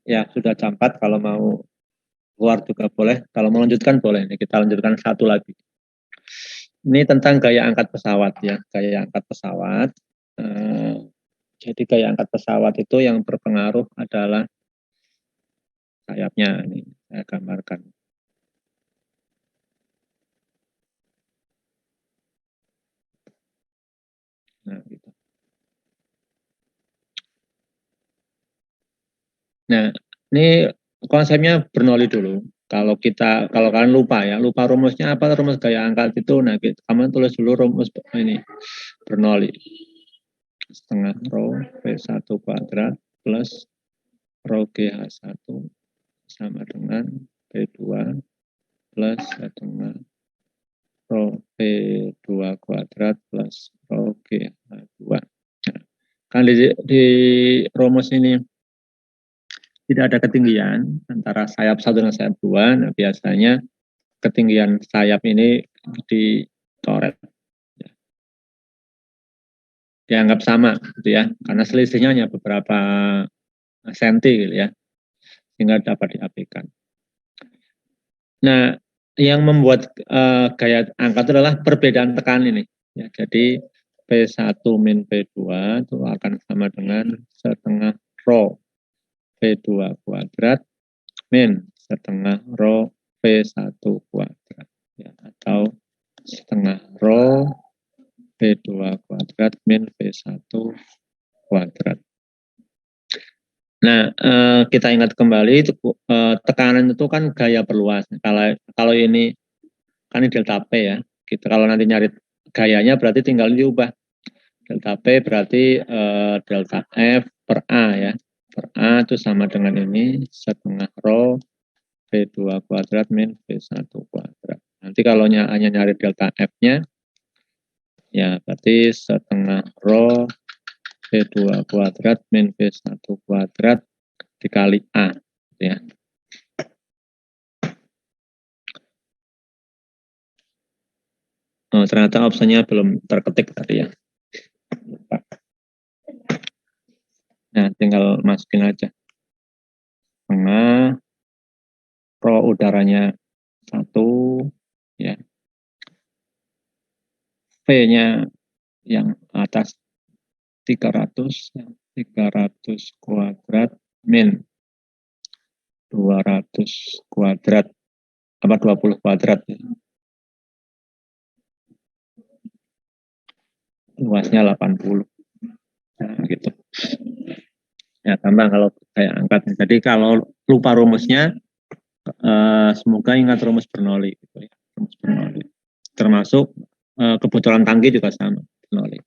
Ya sudah jam 4, kalau mau keluar juga boleh, kalau mau lanjutkan boleh. Nih kita lanjutkan satu lagi. Ini tentang gaya angkat pesawat ya, gaya angkat pesawat. Jadi gaya angkat pesawat itu yang berpengaruh adalah sayapnya. Ini saya gambarkan. Nah, gitu. Nah, ini konsepnya Bernoulli dulu. Kalau kalian lupa rumusnya apa, rumus gaya angkat itu, nah kamu tulis dulu rumus ini Bernoulli. Setengah rho V1 kuadrat plus rho GH1 sama dengan P2 plus setengah rho P2 kuadrat plus rho GH2. Nah, kan di rumus ini tidak ada ketinggian antara sayap 1 dan sayap 2. Nah, biasanya ketinggian sayap ini dicoret. Dianggap sama gitu ya, karena selisihnya hanya beberapa senti gitu ya, sehingga dapat diaplikasikan. Nah, yang membuat gaya angkat itu adalah perbedaan tekanan ini. Ya, jadi P1 min P2 itu akan sama dengan setengah rho P2 kuadrat min setengah rho P1 kuadrat ya, atau setengah rho P2 kuadrat min P1 kuadrat. Nah, kita ingat kembali itu tekanan itu kan gaya perluas. Kalau ini kan ini delta P ya. Kita kalau nanti nyari gayanya berarti tinggal diubah. Delta P berarti delta F per A ya. Per A itu sama dengan ini setengah rho V2 kuadrat min V1 kuadrat. Nanti kalau hanya nyari delta F-nya, ya berarti setengah rho V2 kuadrat min V1 kuadrat dikali A. Ya. Oh, ternyata opsinya belum terketik tadi ya. Lupa. Nah, tinggal masukin aja. Setengah rho udaranya 1, ya. V-nya yang atas 300 kuadrat min 200 kuadrat, apa 20 kuadrat ya. Luasnya 80. Nah, gitu. Ya, tambah kalau saya angkat. Jadi kalau lupa rumusnya, semoga ingat rumus Bernoulli. Gitu ya. Rumus Bernoulli. Termasuk kebocoran tangki juga sama, Bernoulli.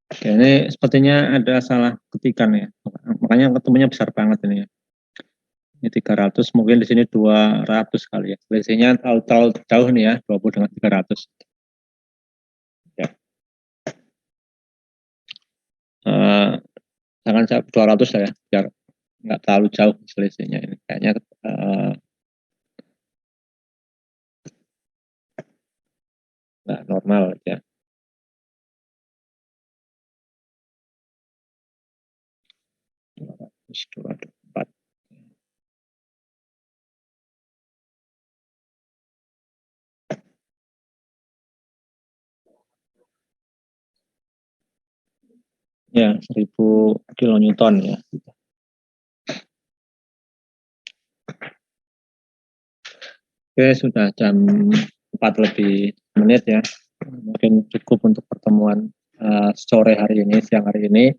Oke, ini sepertinya ada salah ketikan ya. Makanya ketemunya besar banget ini ya. Ini 300, mungkin di sini 200 kali ya. Selisihnya terlalu jauh nih ya, 20 dengan 300. Ya. Jangan 200 lah ya, biar nggak terlalu jauh selisihnya ini. Kayaknya nggak normal ya. Empat. Ya, 1000 kilonewton ya. Oke, sudah jam 4 lebih menit ya. Mungkin cukup untuk pertemuan sore hari ini, siang hari ini.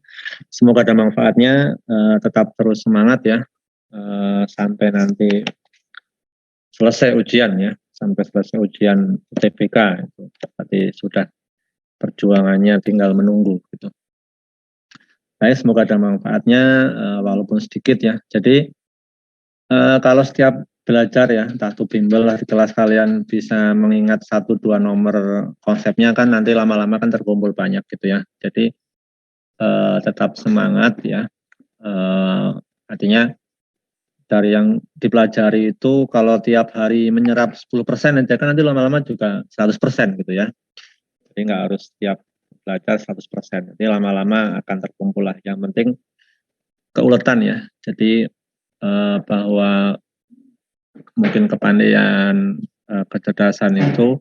Semoga ada manfaatnya. Tetap terus semangat ya. Sampai nanti selesai ujian ya. Sampai selesai ujian UTBK. Itu berarti sudah perjuangannya tinggal menunggu gitu. Baik, semoga ada manfaatnya walaupun sedikit ya. Jadi kalau setiap belajar ya, entah itu bimbel lah di kelas kalian bisa mengingat 1-2 nomor konsepnya kan nanti lama-lama kan terkumpul banyak gitu ya. Jadi tetap semangat ya. Artinya dari yang dipelajari itu kalau tiap hari menyerap 10% nanti kan nanti lama-lama juga 100% gitu ya. Jadi nggak harus tiap belajar 100%. Jadi lama-lama akan terkumpul lah. Yang penting keuletan ya. Jadi bahwa mungkin kepandaian, kecerdasan itu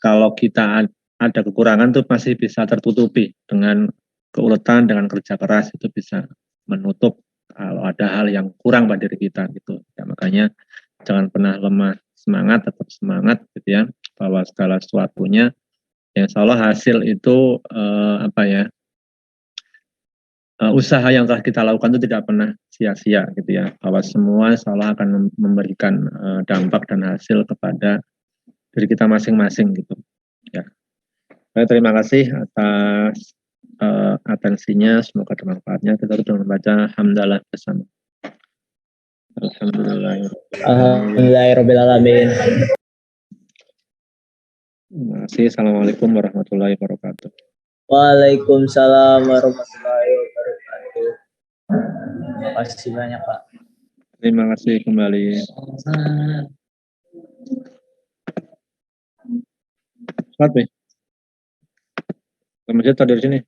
kalau kita ada kekurangan itu masih bisa tertutupi dengan keuletan, dengan kerja keras itu bisa menutup kalau ada hal yang kurang pada diri kita gitu. Ya, makanya jangan pernah lemah semangat, tetap semangat gitu ya, bahwa segala sesuatunya ya insya Allah hasil itu usaha yang telah kita lakukan itu tidak pernah sia-sia gitu ya, bahwa semua insya Allah akan memberikan dampak dan hasil kepada diri kita masing-masing gitu ya. Terima kasih atas atensinya, semoga ada manfaatnya. Kita sudah membaca hamdalah bersama. Alhamdulillahirobbilalamin. Terima kasih. Assalamualaikum warahmatullahi wabarakatuh. Waalaikumsalam warahmatullahi wabarakatuh. Terima kasih banyak Pak. Terima kasih kembali. Selamat, Masjid dari sini.